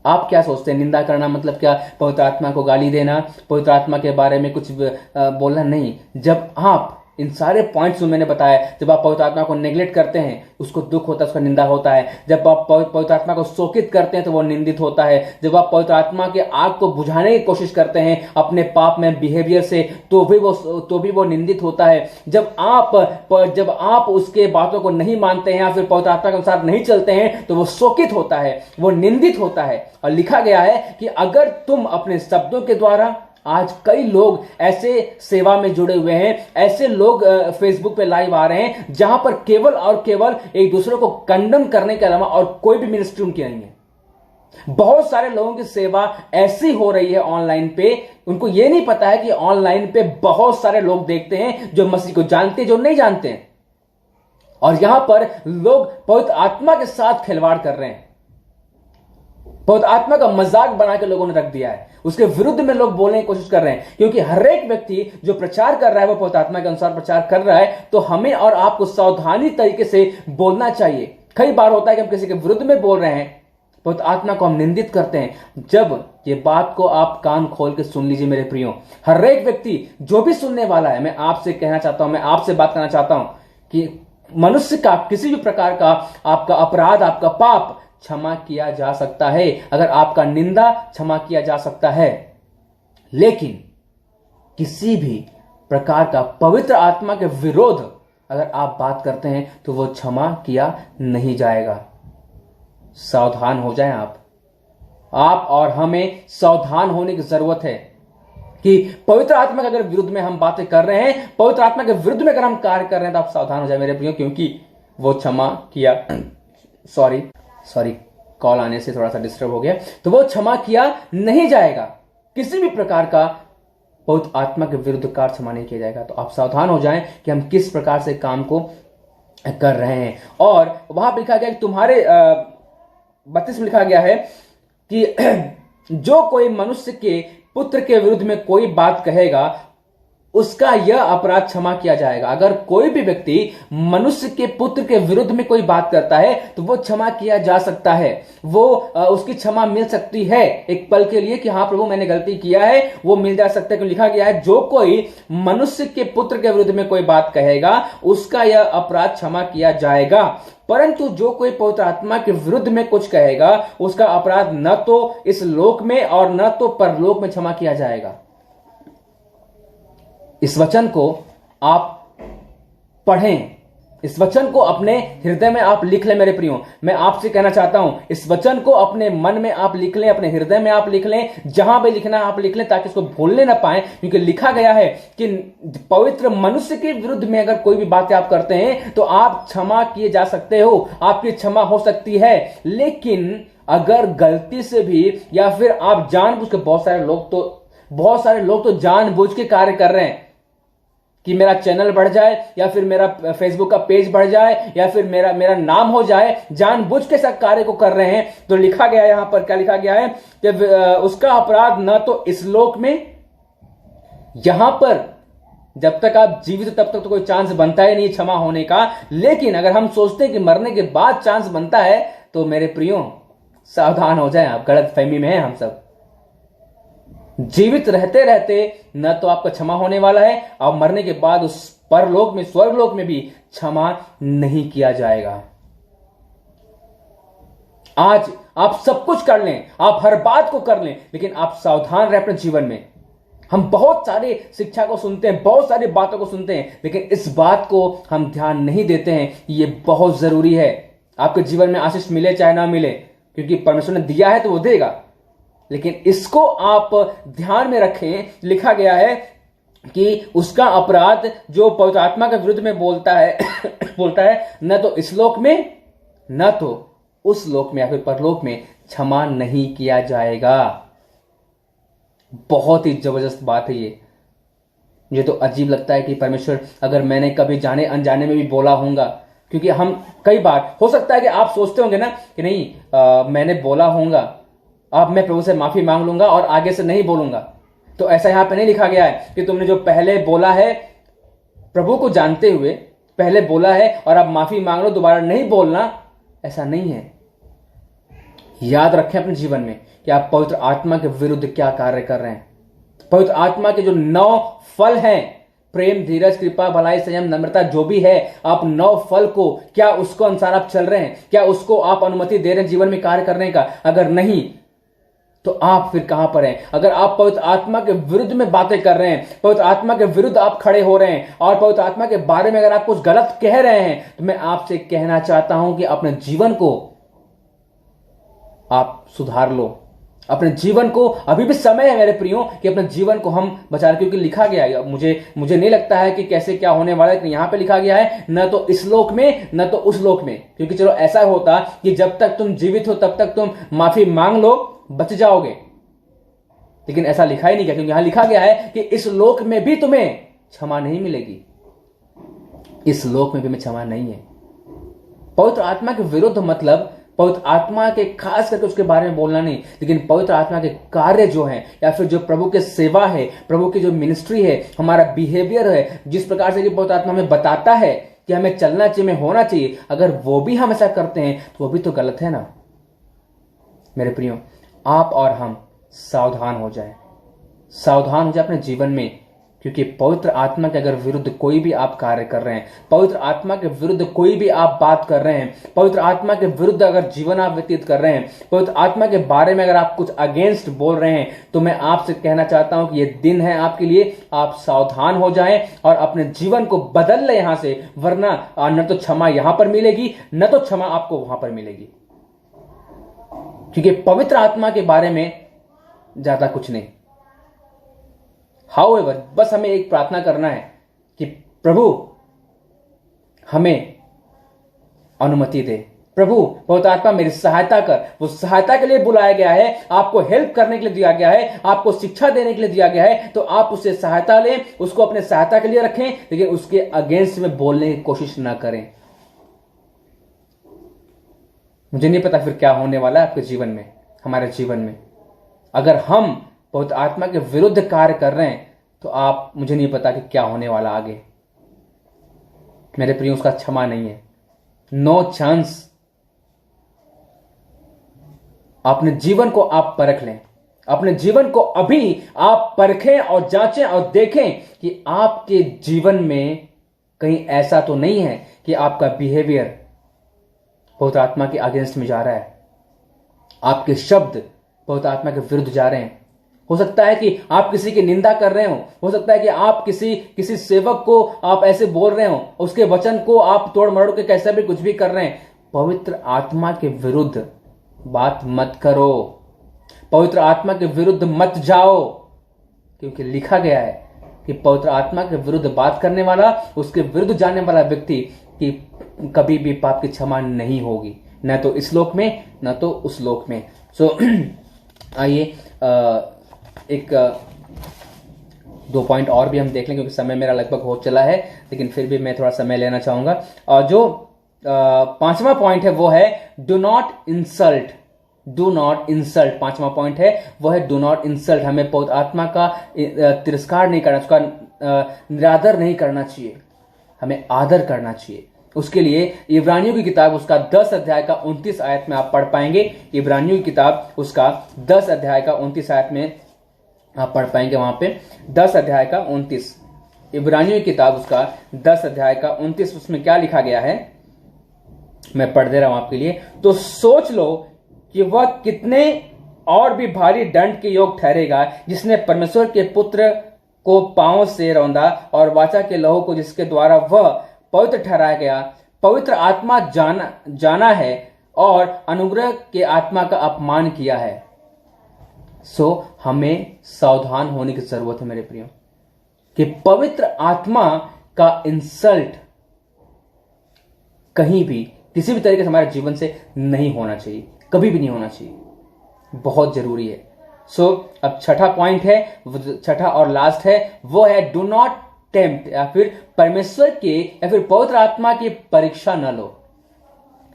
आप क्या सोचते हैं, निंदा करना मतलब क्या पवित्र आत्मा को गाली देना, पवित्र आत्मा के बारे में कुछ बोलना? नहीं। जब आप इन सारे पॉइंट्स मैंने बताया, जब आप पवित्र आत्मा को नेग्लेक्ट करते हैं उसको दुख होता है, उसका निंदा होता है। जब आप पवित्र आत्मा को शोकित करते हैं तो वो निंदित होता है। जब आप पवित्र आत्मा के आग को बुझाने की कोशिश करते हैं अपने पाप में बिहेवियर से, तो भी वो निंदित होता है। जब आप उसके बातों को नहीं मानते हैं या फिर पवित्र आत्मा के अनुसार नहीं चलते हैं तो वो शोकित होता है, वो निंदित होता है। और लिखा गया है कि अगर तुम अपने शब्दों के द्वारा, आज कई लोग ऐसे सेवा में जुड़े हुए हैं, ऐसे लोग फेसबुक पे लाइव आ रहे हैं जहां पर केवल और केवल एक दूसरे को कंडम करने के अलावा और कोई भी मिनिस्ट्री उनकी नहीं है। बहुत सारे लोगों की सेवा ऐसी हो रही है ऑनलाइन पे, उनको यह नहीं पता है कि ऑनलाइन पे बहुत सारे लोग देखते हैं जो मसीह को जानते हैं, जो नहीं जानते हैं। और यहां पर लोग पवित्र आत्मा के साथ खिलवाड़ कर रहे हैं, पवित्र आत्मा का मजाक बना के लोगों ने रख दिया है, उसके विरुद्ध में लोग बोलने की कोशिश कर रहे हैं। क्योंकि हर एक व्यक्ति जो प्रचार कर रहा है वो पवित्र आत्मा के अनुसार प्रचार कर रहा है, तो हमें और आपको सावधानी तरीके से बोलना चाहिए। कई बार होता है कि हम किसी के विरुद्ध में बोल रहे हैं, पवित्र आत्मा को हम निंदित करते हैं। जब ये बात को आप कान खोल के सुन लीजिए मेरे प्रियो, हर एक व्यक्ति जो भी सुनने वाला है, मैं आपसे कहना चाहता हूं, मैं आपसे बात करना चाहता हूं कि मनुष्य का किसी भी प्रकार का आपका अपराध, आपका पाप क्षमा किया जा सकता है, अगर आपका निंदा क्षमा किया जा सकता है। लेकिन किसी भी प्रकार का पवित्र आत्मा के विरोध अगर आप बात करते हैं तो वो क्षमा किया नहीं जाएगा। सावधान हो जाएं आप और हमें सावधान होने की जरूरत है कि पवित्र आत्मा के अगर विरुद्ध में हम बातें कर रहे हैं, पवित्र आत्मा के विरुद्ध में अगर हम कार्य कर रहे हैं, तो आप सावधान हो जाए मेरे प्रियो, क्योंकि वो क्षमा किया सॉरी कॉल आने से थोड़ा सा डिस्टर्ब हो गया, तो वो क्षमा किया नहीं जाएगा। किसी भी प्रकार का पवित्र आत्मा के विरुद्ध कार्य क्षमा नहीं किया जाएगा। तो आप सावधान हो जाएं कि हम किस प्रकार से काम को कर रहे हैं। और वहां पर लिखा गया कि तुम्हारे 32 में लिखा गया है कि जो कोई मनुष्य के पुत्र के विरुद्ध में कोई बात कहेगा उसका यह अपराध क्षमा किया जाएगा। अगर कोई भी व्यक्ति मनुष्य के पुत्र के विरुद्ध में कोई बात करता है तो वो क्षमा किया जा सकता है, वो उसकी क्षमा मिल सकती है एक पल के लिए कि हाँ प्रभु मैंने गलती किया है, वो मिल जा सकता है। क्योंकि लिखा गया है जो कोई मनुष्य के पुत्र के विरुद्ध में कोई बात कहेगा उसका यह अपराध क्षमा किया जाएगा, परंतु जो कोई पवित्र आत्मा के विरुद्ध में कुछ कहेगा उसका अपराध न तो इस लोक में और न तो परलोक में क्षमा किया जाएगा। इस वचन को आप पढ़ें, इस वचन को अपने हृदय में आप लिख लें मेरे प्रियो। मैं आपसे कहना चाहता हूं इस वचन को अपने मन में आप लिख लें, अपने हृदय में आप लिख लें, जहां भी लिखना आप लिख लें ताकि इसको भूलने ना पाए। क्योंकि लिखा गया है कि पवित्र मनुष्य के विरुद्ध में अगर कोई भी बातें आप करते हैं तो आप क्षमा किए जा सकते हो, आपकी क्षमा हो सकती है। लेकिन अगर गलती से भी या फिर आप जानबूझ के, बहुत सारे लोग तो जानबूझ के कार्य कर रहे हैं कि मेरा चैनल बढ़ जाए या फिर मेरा फेसबुक का पेज बढ़ जाए या फिर मेरा नाम हो जाए, जानबूझ के सब कार्य को कर रहे हैं। तो लिखा गया है यहां पर, क्या लिखा गया है कि उसका अपराध न तो इस लोक में, यहां पर जब तक आप जीवित हो तब तक तो कोई चांस बनता ही नहीं क्षमा होने का, लेकिन अगर हम सोचते हैं कि मरने के बाद चांस बनता है तो मेरे प्रियो सावधान हो जाएं, आप गलत फहमी में हैं हम सब। जीवित रहते रहते न तो आपका क्षमा होने वाला है और मरने के बाद उस परलोक में, स्वर्गलोक में भी क्षमा नहीं किया जाएगा। आज आप सब कुछ कर लें, आप हर बात को कर लें, लेकिन आप सावधान रहे अपने जीवन में। हम बहुत सारी शिक्षा को सुनते हैं, बहुत सारी बातों को सुनते हैं, लेकिन इस बात को हम ध्यान नहीं देते हैं। ये बहुत जरूरी है। आपके जीवन में आशीष मिले चाहे ना मिले, क्योंकि परमेश्वर ने दिया है तो वो देगा, लेकिन इसको आप ध्यान में रखें। लिखा गया है कि उसका अपराध जो पवित्र आत्मा के विरुद्ध में बोलता है बोलता है न तो इस लोक में न तो उस लोक में या फिर परलोक में क्षमा नहीं किया जाएगा। बहुत ही जबरदस्त बात है ये। मुझे तो अजीब लगता है कि परमेश्वर, अगर मैंने कभी जाने अनजाने में भी बोला होगा, क्योंकि हम कई बार, हो सकता है कि आप सोचते होंगे ना कि नहीं मैंने बोला होगा, अब मैं प्रभु से माफी मांग लूंगा और आगे से नहीं बोलूंगा। तो ऐसा यहां पे नहीं लिखा गया है कि तुमने जो पहले बोला है प्रभु को जानते हुए पहले बोला है और अब माफी मांग लो, दोबारा नहीं बोलना, ऐसा नहीं है। याद रखें अपने जीवन में कि आप पवित्र आत्मा के विरुद्ध क्या कार्य कर रहे हैं। पवित्र आत्मा के जो 9 फल हैं, प्रेम, धीरज, कृपा, भलाई, संयम, नम्रता, जो भी है, आप 9 फल को, क्या उसको अनुसार आप चल रहे हैं? क्या उसको आप अनुमति दे रहे हैं जीवन में कार्य करने का? अगर नहीं तो आप फिर कहां पर हैं? अगर आप पवित्र आत्मा के विरुद्ध में बातें कर रहे हैं, पवित्र आत्मा के विरुद्ध आप खड़े हो रहे हैं और पवित्र आत्मा के बारे में अगर आप कुछ गलत कह रहे हैं, तो मैं आपसे कहना चाहता हूं कि अपने जीवन को आप सुधार लो। अपने जीवन को, अभी भी समय है मेरे प्रियो कि अपने जीवन को हम बचा, क्योंकि लिखा गया है, मुझे नहीं लगता है कि कैसे क्या होने वाला है, यहां पे लिखा गया है न तो इस लोक में न तो उस लोक में। क्योंकि चलो ऐसा होता कि जब तक तुम जीवित हो तब तक तुम माफी मांग लो, बच जाओगे, लेकिन ऐसा लिखा ही नहीं गया, क्योंकि यहां लिखा गया है कि इस लोक में भी तुम्हें क्षमा नहीं मिलेगी। इस लोक में भी में क्षमा नहीं है। पवित्र आत्मा के विरुद्ध मतलब पवित्र आत्मा के खास करके उसके बारे में बोलना नहीं, लेकिन पवित्र आत्मा के कार्य जो हैं या फिर जो प्रभु के सेवा है, प्रभु की जो मिनिस्ट्री है, हमारा बिहेवियर है, जिस प्रकार से पवित्र आत्मा हमें बताता है कि हमें चलना चाहिए, हमें होना चाहिए, अगर वो भी हम ऐसा करते हैं तो वो भी तो गलत है ना। मेरे प्रियो, आप और हम सावधान हो जाएं, सावधान हो जाए अपने जीवन में, क्योंकि पवित्र आत्मा के अगर विरुद्ध कोई भी आप कार्य कर रहे हैं, पवित्र आत्मा के विरुद्ध कोई भी आप बात कर रहे हैं, पवित्र आत्मा के विरुद्ध अगर जीवन आप व्यतीत कर रहे हैं, पवित्र आत्मा के बारे में अगर आप कुछ अगेंस्ट बोल रहे हैं, तो मैं आपसे कहना चाहता हूं कि ये दिन है आपके लिए, आप सावधान हो जाएं और अपने जीवन को बदल ले यहां से, वरना न तो क्षमा यहां पर मिलेगी न तो क्षमा आपको वहां पर मिलेगी। क्योंकि पवित्र आत्मा के बारे में ज्यादा कुछ नहीं। हाउएवर, बस हमें एक प्रार्थना करना है कि प्रभु हमें अनुमति दे, प्रभु पवित्र आत्मा मेरी सहायता कर। वो सहायता के लिए बुलाया गया है, आपको हेल्प करने के लिए दिया गया है, आपको शिक्षा देने के लिए दिया गया है, तो आप उससे सहायता लें, उसको अपने सहायता के लिए रखें, लेकिन उसके अगेंस्ट में बोलने की कोशिश ना करें। मुझे नहीं पता फिर क्या होने वाला है आपके जीवन में, हमारे जीवन में। अगर हम पवित्र आत्मा के विरुद्ध कार्य कर रहे हैं तो आप, मुझे नहीं पता कि क्या होने वाला आगे। मेरे प्रियो, उसका क्षमा नहीं है, नो चांस। अपने जीवन को आप परख लें, अपने जीवन को अभी आप परखें और जांचें और देखें कि आपके जीवन में कहीं ऐसा तो नहीं है कि आपका बिहेवियर पवित्र आत्मा के अगेंस्ट में जा रहा है, आपके शब्द पवित्र आत्मा के विरुद्ध जा रहे हैं। हो सकता है कि आप किसी की निंदा कर रहे हो सकता है कि आप किसी सेवक को आप ऐसे बोल रहे हो, उसके वचन को आप तोड़ मरोड़ के कैसे भी कुछ भी कर रहे हैं। पवित्र आत्मा के विरुद्ध बात मत करो, पवित्र आत्मा के विरुद्ध मत जाओ, क्योंकि लिखा गया है कि पवित्र आत्मा के विरुद्ध बात करने वाला, उसके विरुद्ध जाने वाला व्यक्ति की कभी भी पाप की क्षमा नहीं होगी। न तो इस लोक में न तो उस लोक में। सो आइए एक 2 पॉइंट और भी हम देख लें, क्योंकि समय मेरा लगभग हो चला है, लेकिन फिर भी मैं थोड़ा समय लेना चाहूंगा। और जो 5वां पॉइंट है वो है do not insult. Do not insult 5वां पॉइंट है वो है डू नॉट इंसल्ट। हमें पवित्र आत्मा का तिरस्कार नहीं करना, उसका निरादर नहीं करना चाहिए, हमें आदर करना चाहिए। उसके लिए इब्रानियों की किताब उसका 10 अध्याय का 29 आयत में आप पढ़ पाएंगे। इब्रानियों की किताब उसका 10 अध्याय का 29 आयत में आप पढ़ पाएंगे। वहां पे 10 अध्याय का 29, इब्रानियों की किताब उसका 10 अध्याय का 29, उसमें क्या लिखा गया है मैं पढ़ दे रहा हूं आपके लिए। तो सोच लो कि वह कितने और भी भारी दंड के योग ठहरेगा जिसने परमेश्वर के पुत्र को पांव से रौंदा और वाचा के लहू को जिसके द्वारा वह पवित्र ठहराया गया, पवित्र आत्मा जाना है और अनुग्रह के आत्मा का अपमान किया है। सो हमें सावधान होने की जरूरत है मेरे प्रियो, कि पवित्र आत्मा का इंसल्ट कहीं भी किसी भी तरीके से हमारे जीवन से नहीं होना चाहिए, कभी भी नहीं होना चाहिए, बहुत जरूरी है। सो अब छठा पॉइंट है, छठा और लास्ट है, वो है डू नॉट टेम्प्ट, या फिर परमेश्वर के या फिर पवित्र आत्मा की परीक्षा न लो,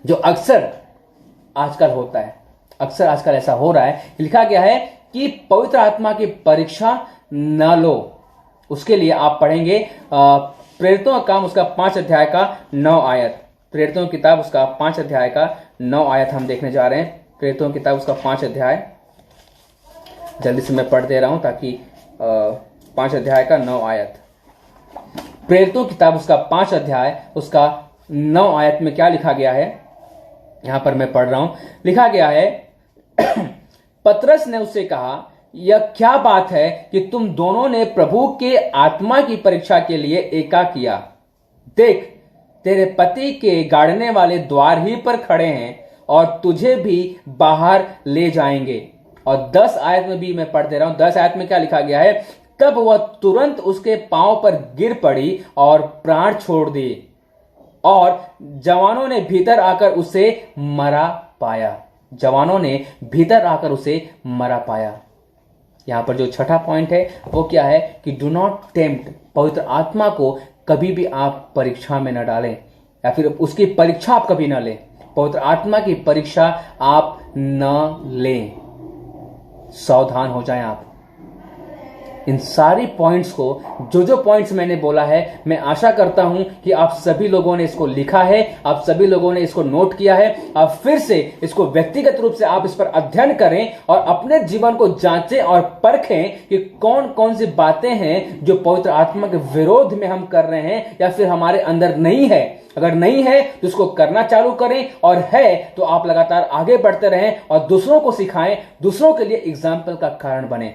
जो अक्सर आजकल होता है। अक्सर आजकल ऐसा हो रहा है, लिखा गया है कि पवित्र आत्मा की परीक्षा न लो। उसके लिए आप पढ़ेंगे प्रेरितों का काम उसका 5 अध्याय का 9 आयत। प्रेरितों की किताब उसका 5 अध्याय का 9 आयत हम देखने जा रहे हैं। प्रेरितों की किताब उसका 5 अध्याय, जल्दी से मैं पढ़ दे रहा हूं ताकि 5 अध्याय का 9 आयत। प्रेरितों की किताब उसका 5 अध्याय उसका 9 आयत में क्या लिखा गया है, यहां पर मैं पढ़ रहा हूं। लिखा गया है पतरस ने उससे कहा, यह क्या बात है कि तुम दोनों ने प्रभु के आत्मा की परीक्षा के लिए एका किया। देख, तेरे पति के गाड़ने वाले द्वार ही पर खड़े हैं और तुझे भी बाहर ले जाएंगे। और 10 आयत में भी मैं पढ़ दे रहा हूं। 10 आयत में क्या लिखा गया है, तब वह तुरंत उसके पांव पर गिर पड़ी और प्राण छोड़ दिए, और जवानों ने भीतर आकर उसे मरा पाया। जवानों ने भीतर आकर उसे मरा पाया। यहां पर जो छठा पॉइंट है वो क्या है कि डू नॉट टेम्प्ट, पवित्र आत्मा को कभी भी आप परीक्षा में न डालें, या फिर उसकी परीक्षा आप कभी न लें। पवित्र आत्मा की परीक्षा आप न लें, सावधान हो जाएं आप। इन सारी पॉइंट्स को, जो पॉइंट्स मैंने बोला है, मैं आशा करता हूं कि आप सभी लोगों ने इसको लिखा है, आप सभी लोगों ने इसको नोट किया है। आप फिर से इसको व्यक्तिगत रूप से आप इस पर अध्ययन करें और अपने जीवन को जांचें और परखें कि कौन कौन सी बातें हैं जो पवित्र आत्मा के विरोध में हम कर रहे हैं या फिर हमारे अंदर नहीं है। अगर नहीं है तो इसको करना चालू करें, और है तो आप लगातार आगे बढ़ते रहें और दूसरों को सिखाएं, दूसरों के लिए एग्जाम्पल का कारण बने।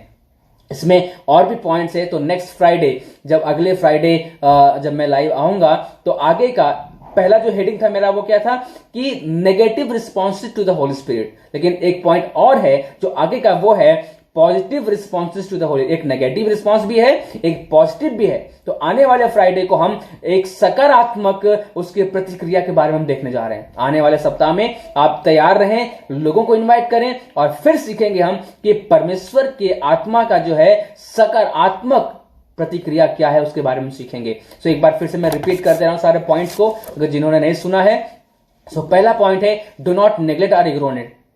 इसमें और भी पॉइंट्स है, तो नेक्स्ट फ्राइडे, जब अगले फ्राइडे जब मैं लाइव आऊंगा, तो आगे का पहला जो हेडिंग था मेरा वो क्या था कि negative responses to the Holy Spirit. लेकिन एक पॉइंट और है जो आगे का, वो है positive responses to the holy. एक नेगेटिव रिस्पॉन्स भी है, एक पॉजिटिव भी है। तो आने वाले फ्राइडे को हम एक सकारात्मक उसकी प्रतिक्रिया के बारे में हम देखने जा रहे हैं। आने वाले सप्ताह में आप तैयार रहें, लोगों को इनवाइट करें, और फिर सीखेंगे हम कि परमेश्वर के आत्मा का जो है सकारात्मक प्रतिक्रिया क्या है, उसके बारे में सीखेंगे। सो एक बार फिर से मैं रिपीट कर दे रहा हूं सारे पॉइंट्स को, अगर जिन्होंने नहीं सुना है। सो पहला पॉइंट है डू नॉट नेग्लेक्ट और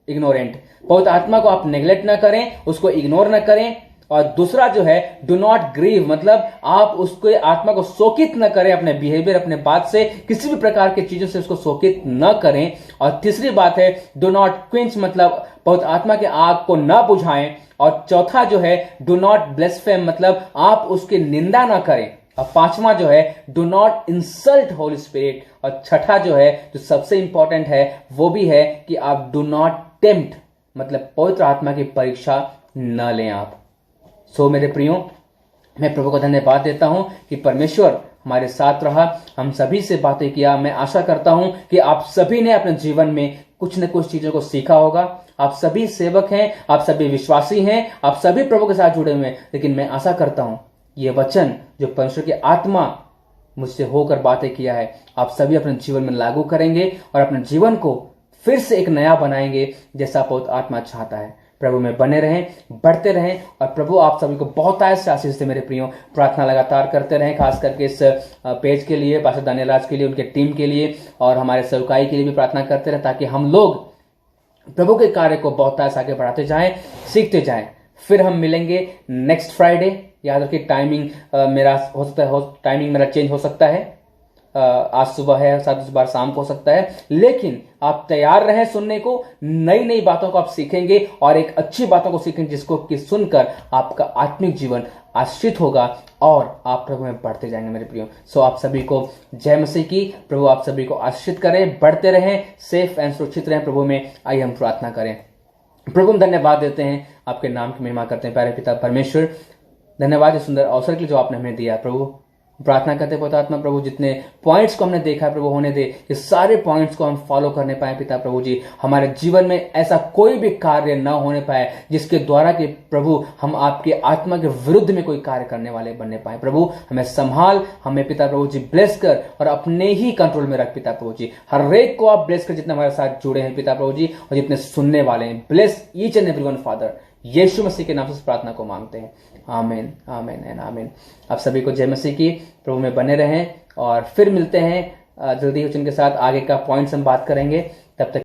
इग्नोरेंट। पवित्र आत्मा को आप नेग्लेक्ट ना करें, उसको इग्नोर ना करें। और दूसरा जो है डू नॉट ग्रीव, मतलब आप उसको आत्मा को शोकित न करें, अपने बिहेवियर, अपने बात से, किसी भी प्रकार की चीजों से उसको शोकित न करें। और तीसरी बात है डू नॉट क्विंच, मतलब पवित्र आत्मा के आग को न बुझाएं। और चौथा जो है डू नॉट ब्लेस्फेम, मतलब आप उसकी निंदा ना करें। और पांचवा जो है do not insult Holi spirit. और छठा जो है, जो सबसे इंपॉर्टेंट है, वो भी है कि आप डू नॉट टेम्प्ट, मतलब पवित्र आत्मा की परीक्षा न लें आप। सो मेरे प्रियो, मैं प्रभु को धन्यवाद देता हूं कि परमेश्वर हमारे साथ रहा, हम सभी से बातें किया। मैं आशा करता हूं कि आप सभी ने अपने जीवन में कुछ न कुछ चीजों को सीखा होगा। आप सभी सेवक हैं, आप सभी विश्वासी हैं, आप सभी प्रभु के साथ जुड़े हुए हैं। लेकिन मैं आशा करता हूं ये वचन जो परमेश्वर की आत्मा मुझसे होकर बातें किया है, आप सभी अपने जीवन में लागू करेंगे और अपने जीवन को फिर से एक नया बनाएंगे जैसा पवित्र आत्मा चाहता है। प्रभु में बने रहें, बढ़ते रहें, और प्रभु आप सभी को बहुत से आशीष दे मेरे प्रियो। प्रार्थना लगातार करते रहें, खास करके इस पेज के लिए, पास्टर दानियल राज के लिए, उनके टीम के लिए और हमारे सेवकाई के लिए भी प्रार्थना करते रहें, ताकि हम लोग प्रभु के कार्य को बहुत आगे बढ़ाते जाएं, सीखते जाएं। फिर हम मिलेंगे नेक्स्ट फ्राइडे। याद रखिए टाइमिंग मेरा हो सकता है, टाइमिंग मेरा चेंज हो सकता है, आज सुबह है, साथ इस बार शाम को हो सकता है, लेकिन आप तैयार रहें सुनने को। नई नई बातों को आप सीखेंगे और एक अच्छी बातों को सीखेंगे जिसको कि सुनकर आपका आत्मिक जीवन आश्रित होगा और आप प्रभु में बढ़ते जाएंगे मेरे प्रियो। सो आप सभी को जय मसीह की। प्रभु आप सभी को आश्रित करें, बढ़ते रहें, सेफ एंड सुरक्षित रहें प्रभु में। आइए हम प्रार्थना करें। प्रभु हम धन्यवाद देते हैं, आपके नाम की महिमा करते हैं। प्यारे पिता परमेश्वर, धन्यवाद इस सुंदर अवसर के लिए जो आपने हमें दिया। प्रभु प्रार्थना करते पवित्र आत्मा प्रभु, जितने पॉइंट्स को हमने देखा प्रभु होने दे, ये सारे पॉइंट्स को हम फॉलो करने पाए पिता प्रभु जी। हमारे जीवन में ऐसा कोई भी कार्य न होने पाए जिसके द्वारा कि प्रभु हम आपके आत्मा के विरुद्ध में कोई कार्य करने वाले बनने पाए। प्रभु हमें संभाल, हमें पिता प्रभु जी ब्लेस कर और अपने ही कंट्रोल में रख पिता प्रभु जी। हर एक को आप ब्लेस कर जितने हमारे साथ जुड़े हैं पिता प्रभु जी, और जितने सुनने वाले हैं। Bless each and everyone father. Yeshu Masih के नाम से इस प्रार्थना को मांगते हैं, आमीन आमीन एंड आमीन। आप सभी को जय मसीह की। प्रभु में बने रहें और फिर मिलते हैं जल्दी ही के साथ। आगे का पॉइंट्स हम बात करेंगे। तब तक